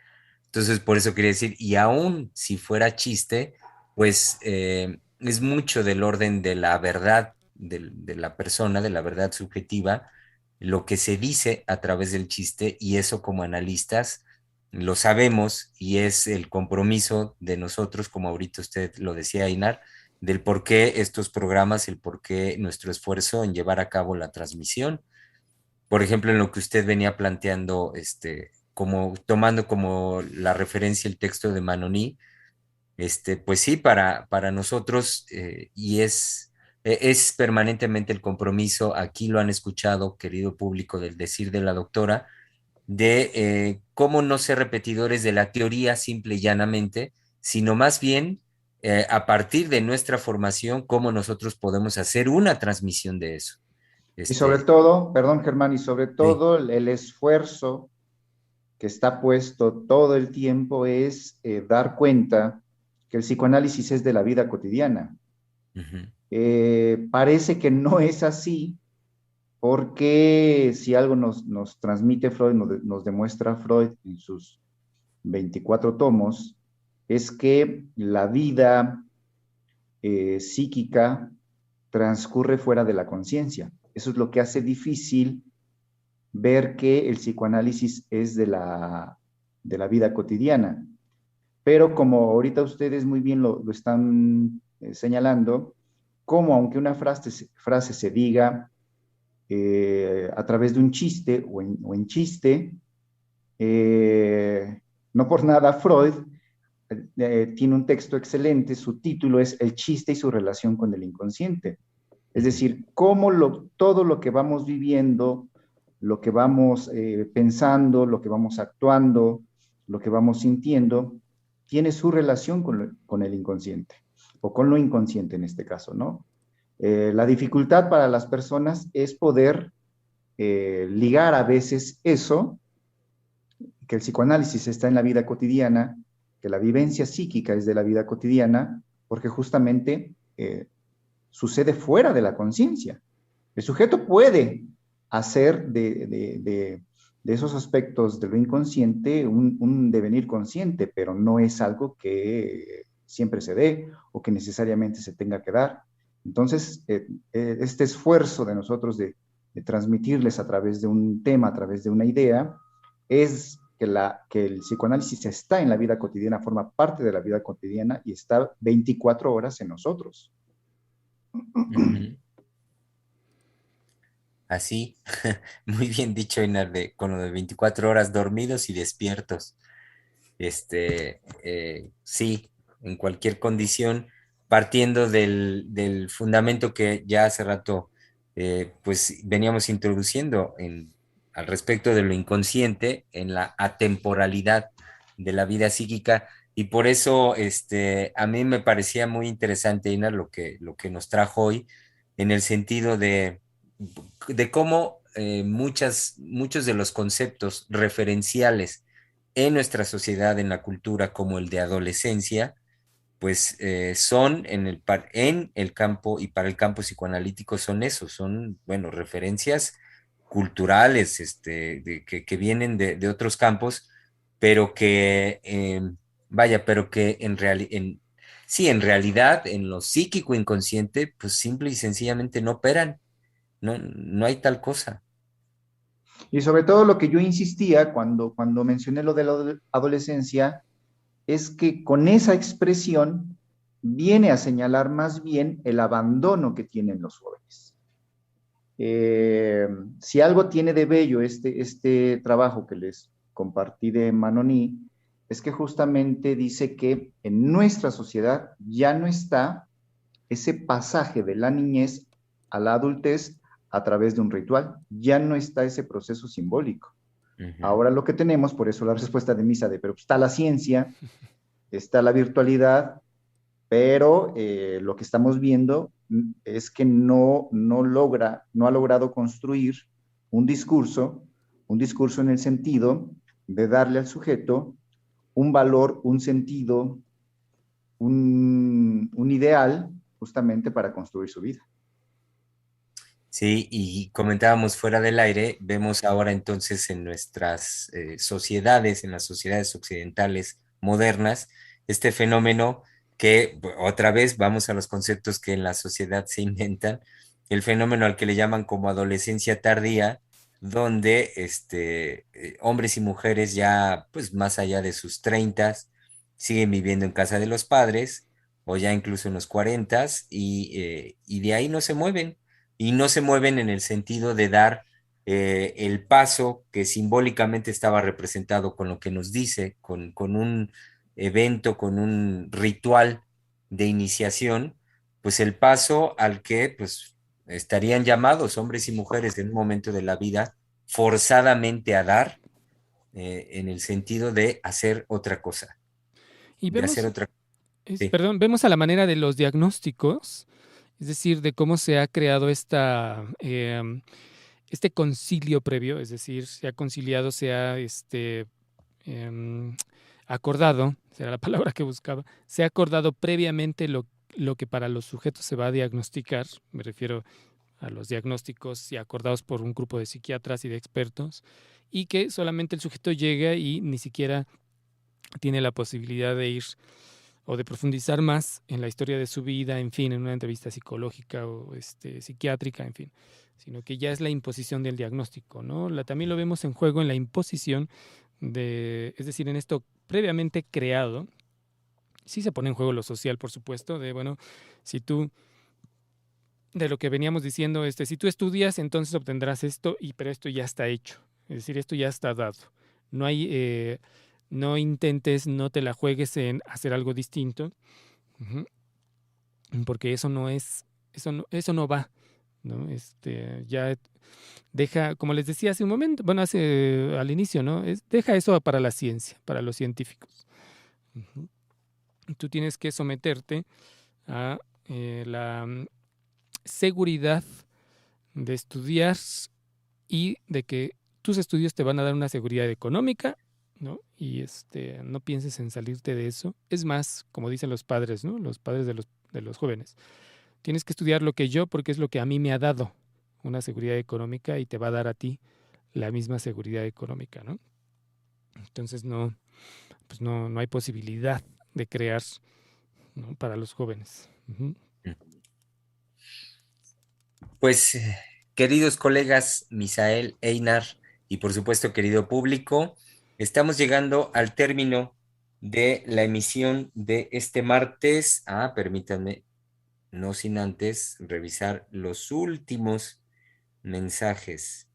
Entonces, por eso quería decir, y aun si fuera chiste, pues es mucho del orden de la verdad de la persona, de la verdad subjetiva, lo que se dice a través del chiste, y eso como analistas lo sabemos, y es el compromiso de nosotros, como ahorita usted lo decía, Ainar, del por qué estos programas, el por qué nuestro esfuerzo en llevar a cabo la transmisión. Por ejemplo, en lo que usted venía planteando, como tomando como la referencia el texto de Manoní, pues sí, para nosotros, es permanentemente el compromiso, aquí lo han escuchado, querido público, del decir de la doctora, de cómo no ser repetidores de la teoría simple y llanamente, sino más bien a partir de nuestra formación, cómo nosotros podemos hacer una transmisión de eso. Y sobre todo, perdón Germán, y sobre Sí. todo el esfuerzo que está puesto todo el tiempo es dar cuenta que el psicoanálisis es de la vida cotidiana. Uh-huh. Parece que no es así, porque si algo nos transmite Freud, nos demuestra Freud en sus 24 tomos, es que la vida psíquica transcurre fuera de la conciencia. Eso es lo que hace difícil ver que el psicoanálisis es de la vida cotidiana. Pero como ahorita ustedes muy bien lo están señalando, como aunque una frase se diga a través de un chiste o en chiste, no por nada Freud tiene un texto excelente, su título es El chiste y su relación con el inconsciente. Es decir, cómo todo lo que vamos viviendo, lo que vamos pensando, lo que vamos actuando, lo que vamos sintiendo, tiene su relación con el inconsciente, o con lo inconsciente en este caso, ¿no? La dificultad para las personas es poder ligar a veces eso, que el psicoanálisis está en la vida cotidiana, que la vivencia psíquica es de la vida cotidiana, porque justamente sucede fuera de la conciencia. El sujeto puede hacer de esos aspectos de lo inconsciente un devenir consciente, pero no es algo que siempre se dé o que necesariamente se tenga que dar. Entonces, este esfuerzo de nosotros de transmitirles a través de un tema, a través de una idea, es que el psicoanálisis está en la vida cotidiana, forma parte de la vida cotidiana y está 24 horas en nosotros. Ujú. Así, muy bien dicho, Inar, con lo de 24 horas dormidos y despiertos. Sí, en cualquier condición, partiendo del fundamento que ya hace rato pues veníamos introduciendo al respecto de lo inconsciente, en la atemporalidad de la vida psíquica, y por eso a mí me parecía muy interesante, Ina, lo que nos trajo hoy, en el sentido de cómo muchos de los conceptos referenciales en nuestra sociedad, en la cultura, como el de adolescencia, pues son en el campo y para el campo psicoanalítico son eso, son, bueno, referencias culturales que vienen de otros campos, pero que, vaya, pero que sí, en realidad, en lo psíquico inconsciente, pues simple y sencillamente no operan, no hay tal cosa. Y sobre todo lo que yo insistía cuando mencioné lo de la adolescencia es que con esa expresión viene a señalar más bien el abandono que tienen los jóvenes. Si algo tiene de bello este trabajo que les compartí de Manoni, es que justamente dice que en nuestra sociedad ya no está ese pasaje de la niñez a la adultez a través de un ritual, ya no está ese proceso simbólico. Ujú. Ahora lo que tenemos, por eso la respuesta de Misa pero está la ciencia, está la virtualidad, pero lo que estamos viendo es que no ha logrado construir un discurso en el sentido de darle al sujeto un valor, un sentido, un ideal justamente para construir su vida. Sí, y comentábamos fuera del aire, vemos ahora entonces en nuestras sociedades, en las sociedades occidentales modernas, este fenómeno que otra vez vamos a los conceptos que en la sociedad se inventan, el fenómeno al que le llaman como adolescencia tardía, donde hombres y mujeres ya pues más allá de sus 30 siguen viviendo en casa de los padres o ya incluso en los 40 y de ahí no se mueven y no se mueven en el sentido de dar el paso que simbólicamente estaba representado con lo que nos dice, con un evento, con un ritual de iniciación, pues el paso al que pues estarían llamados hombres y mujeres en un momento de la vida forzadamente a dar en el sentido de hacer otra cosa, Y de hacer vemos, otra. Sí. perdón, vemos a la manera de los diagnósticos, es decir, de cómo se ha creado este concilio previo, es decir, se ha conciliado, se ha em, acordado, será la palabra que buscaba, se ha acordado previamente lo que para los sujetos se va a diagnosticar, me refiero a los diagnósticos y acordados por un grupo de psiquiatras y de expertos, y que solamente el sujeto llega y ni siquiera tiene la posibilidad de ir o de profundizar más en la historia de su vida, en fin, en una entrevista psicológica o psiquiátrica, en fin, sino que ya es la imposición del diagnóstico, ¿no? También lo vemos en juego en la imposición es decir, en esto previamente creado, sí se pone en juego lo social, por supuesto, de, bueno, si tú, de lo que veníamos diciendo, si tú estudias, entonces obtendrás esto, pero esto ya está hecho, es decir, esto ya está dado. No hay, no intentes, no te la juegues en hacer algo distinto, porque eso no es, eso no va. ¿no? Ya deja, como les decía hace un momento, bueno, al inicio, ¿no? Deja eso para la ciencia, para los científicos. Ujú. Tú tienes que someterte a la seguridad de estudiar y de que tus estudios te van a dar una seguridad económica, ¿no? Y no pienses en salirte de eso. Es más, como dicen los padres, ¿no? Los padres de los jóvenes. Tienes que estudiar lo que yo porque es lo que a mí me ha dado una seguridad económica y te va a dar a ti la misma seguridad económica, ¿no? Entonces pues no hay posibilidad de crear, ¿no? Para los jóvenes. Ujú. Pues, queridos colegas Misael, Einar y por supuesto querido público, estamos llegando al término de la emisión de este martes. Permítanme, no sin antes revisar los últimos mensajes.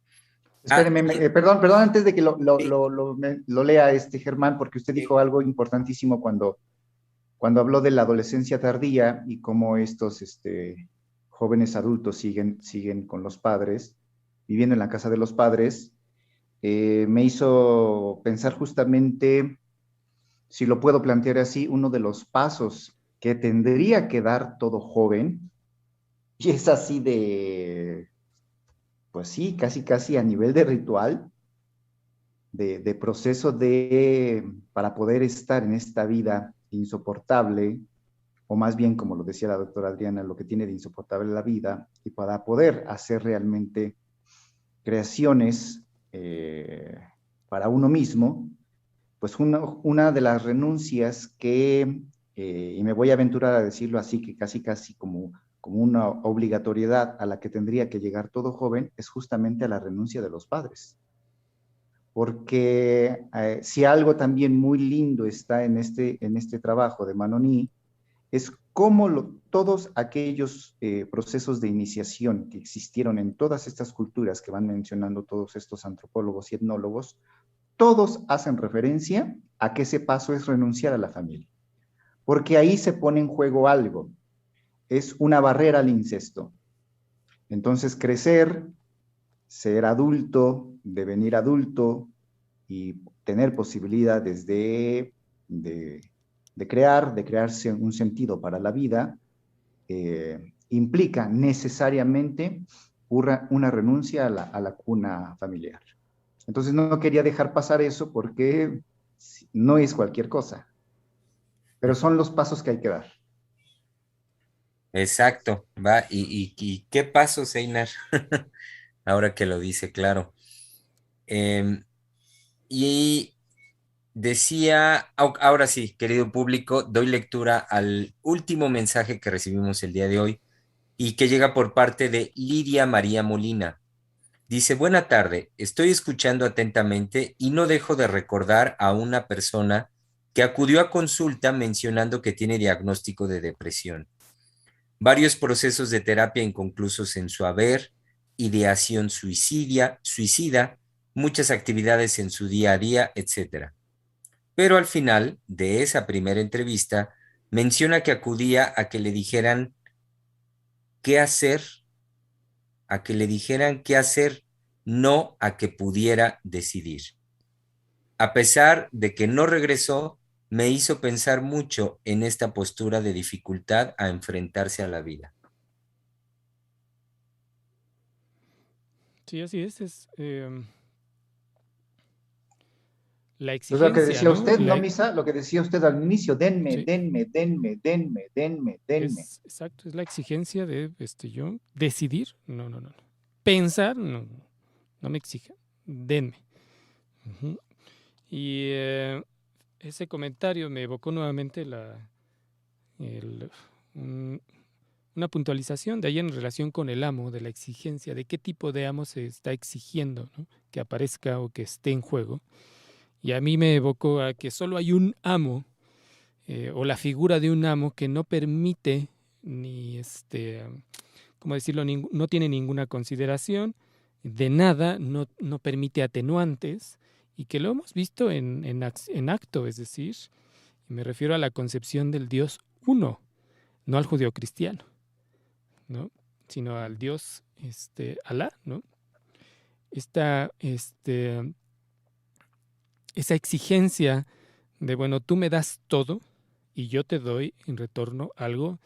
Espéreme, Y- perdón, antes de que sí, lo lea Germán, porque usted sí, dijo algo importantísimo cuando habló de la adolescencia tardía y cómo estos jóvenes adultos siguen con los padres, viviendo en la casa de los padres. Me hizo pensar justamente, si lo puedo plantear así, uno de los pasos que tendría que dar todo joven, y es así pues sí, casi a nivel de ritual, de proceso para poder estar en esta vida insoportable, o más bien, como lo decía la doctora Adriana, lo que tiene de insoportable la vida, y para poder hacer realmente creaciones para uno mismo, pues una de las renuncias y me voy a aventurar a decirlo así, que casi como una obligatoriedad a la que tendría que llegar todo joven, es justamente a la renuncia de los padres. Porque si algo también muy lindo está en este trabajo de Manoni, es cómo todos aquellos procesos de iniciación que existieron en todas estas culturas que van mencionando todos estos antropólogos y etnólogos, todos hacen referencia a que ese paso es renunciar a la familia, porque ahí se pone en juego algo, es una barrera al incesto. Entonces, crecer, ser adulto, devenir adulto y tener posibilidades de, de crearse un sentido para la vida, implica necesariamente una renuncia a la cuna familiar. Entonces no quería dejar pasar eso porque no es cualquier cosa, pero son los pasos que hay que dar. exacto, va. ¿Y qué pasos, Einar? Ahora que lo dice, claro. Em, y decía, ahora sí, querido público, doy lectura al último mensaje que recibimos el día de hoy y que llega por parte de Lidia María Molina. Dice, buena tarde, estoy escuchando atentamente y no dejo de recordar a una persona que acudió a consulta mencionando que tiene diagnóstico de depresión, varios procesos de terapia inconclusos en su haber, ideación suicida, muchas actividades en su día a día, etcétera. Pero al final de esa primera entrevista menciona que acudía a que le dijeran qué hacer, a que le dijeran qué hacer, no a que pudiera decidir. A pesar de que no regresó, me hizo pensar mucho en esta postura de dificultad a enfrentarse a la vida. Sí, así es la Entonces lo que exigencia, decía ¿no? usted, ¿no, Misa? Lo que decía usted al inicio, Sí, denme. exacto, es la exigencia de yo decidir, no. Pensar, no me exija, denme. Ujú. Y ese comentario me evocó nuevamente el- un- una puntualización de ahí en relación con el amo, de la exigencia, de qué tipo de amo se está exigiendo, ¿no? Que aparezca o que esté en juego. Y a mí me evocó a que solo hay un amo o la figura de un amo que no permite ni ¿cómo decirlo? No tiene ninguna consideración de nada, no permite atenuantes y que lo hemos visto en acto, es decir, me refiero a la concepción del Dios uno, no al judeocristiano, ¿no? sino al Dios Alá, ¿no? Esa exigencia de, bueno, tú me das todo y yo te doy en retorno algo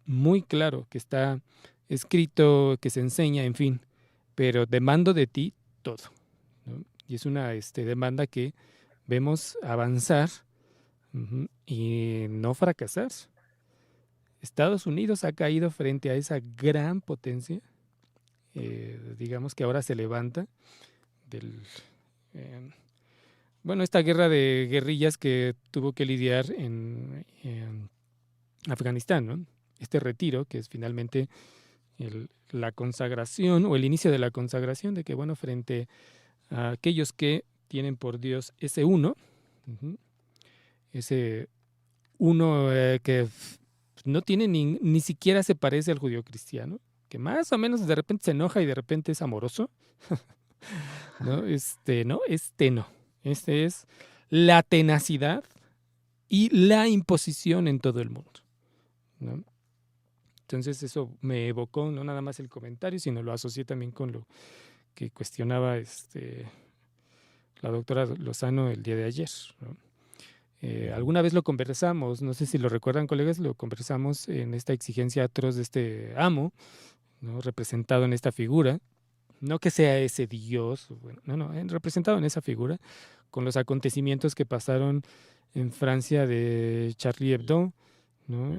muy claro, que está escrito, que se enseña, en fin, pero demando de ti todo, ¿no? Y es una demanda que vemos avanzar y no fracasar. Estados Unidos ha caído frente a esa gran potencia, digamos que ahora se levanta esta guerra de guerrillas que tuvo que lidiar en Afganistán, ¿no? Este retiro, que es finalmente la consagración o el inicio de la consagración de que, bueno, frente a aquellos que tienen por Dios ese uno, ese uno que no tiene ni siquiera se parece al judío cristiano, que más o menos de repente se enoja y de repente es amoroso. No, no. Este es la tenacidad y la imposición en todo el mundo, ¿no? Entonces eso me evocó no nada más el comentario, sino lo asocié también con lo que cuestionaba la doctora Lozano el día de ayer, ¿no? Alguna vez lo conversamos, no sé si lo recuerdan, colegas, lo conversamos en esta exigencia atroz de este amo, ¿no? Representado en esta figura, no que sea ese Dios, bueno, no, representado en esa figura, con los acontecimientos que pasaron en Francia de Charlie Hebdo, ¿no?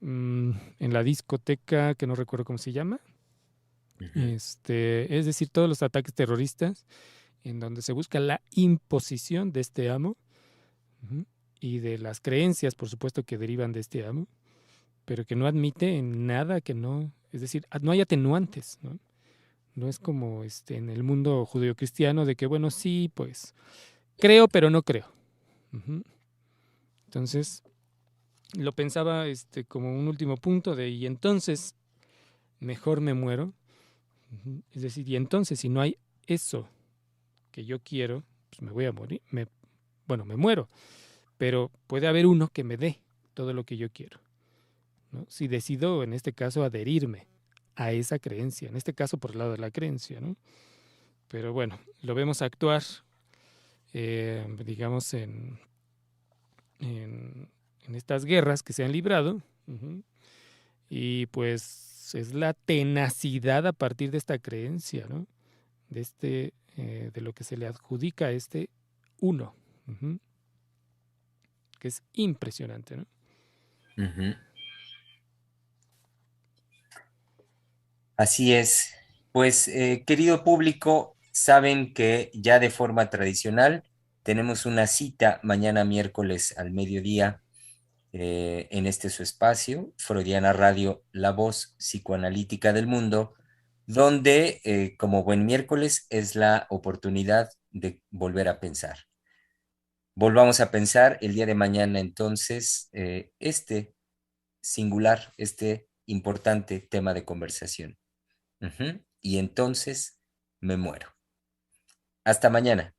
En la discoteca, que no recuerdo cómo se llama, es decir, todos los ataques terroristas en donde se busca la imposición de este amo y de las creencias, por supuesto, que derivan de este amo, pero que no admite en nada que no, es decir, no hay atenuantes, ¿no? No es como en el mundo judeocristiano de que, bueno, sí, pues, creo, pero no creo. Entonces, lo pensaba como un último punto y entonces, mejor me muero. Es decir, y entonces, si no hay eso que yo quiero, pues me voy a morir. Me muero. Pero puede haber uno que me dé todo lo que yo quiero, ¿no? Si decido, en este caso, adherirme a esa creencia, en este caso por el lado de la creencia, ¿no? Pero bueno, lo vemos actuar, digamos, en estas guerras que se han librado, y pues es la tenacidad a partir de esta creencia, ¿no? De de lo que se le adjudica a este uno, que es impresionante, ¿no? Así es. Pues, querido público, saben que ya de forma tradicional tenemos una cita mañana miércoles al mediodía en su espacio, Freudiana Radio, la voz psicoanalítica del mundo, donde, como buen miércoles, es la oportunidad de volver a pensar. Volvamos a pensar el día de mañana entonces singular, importante tema de conversación. Y entonces me muero. Hasta mañana.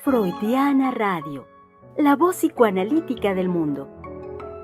Freudiana Radio, la voz psicoanalítica del mundo.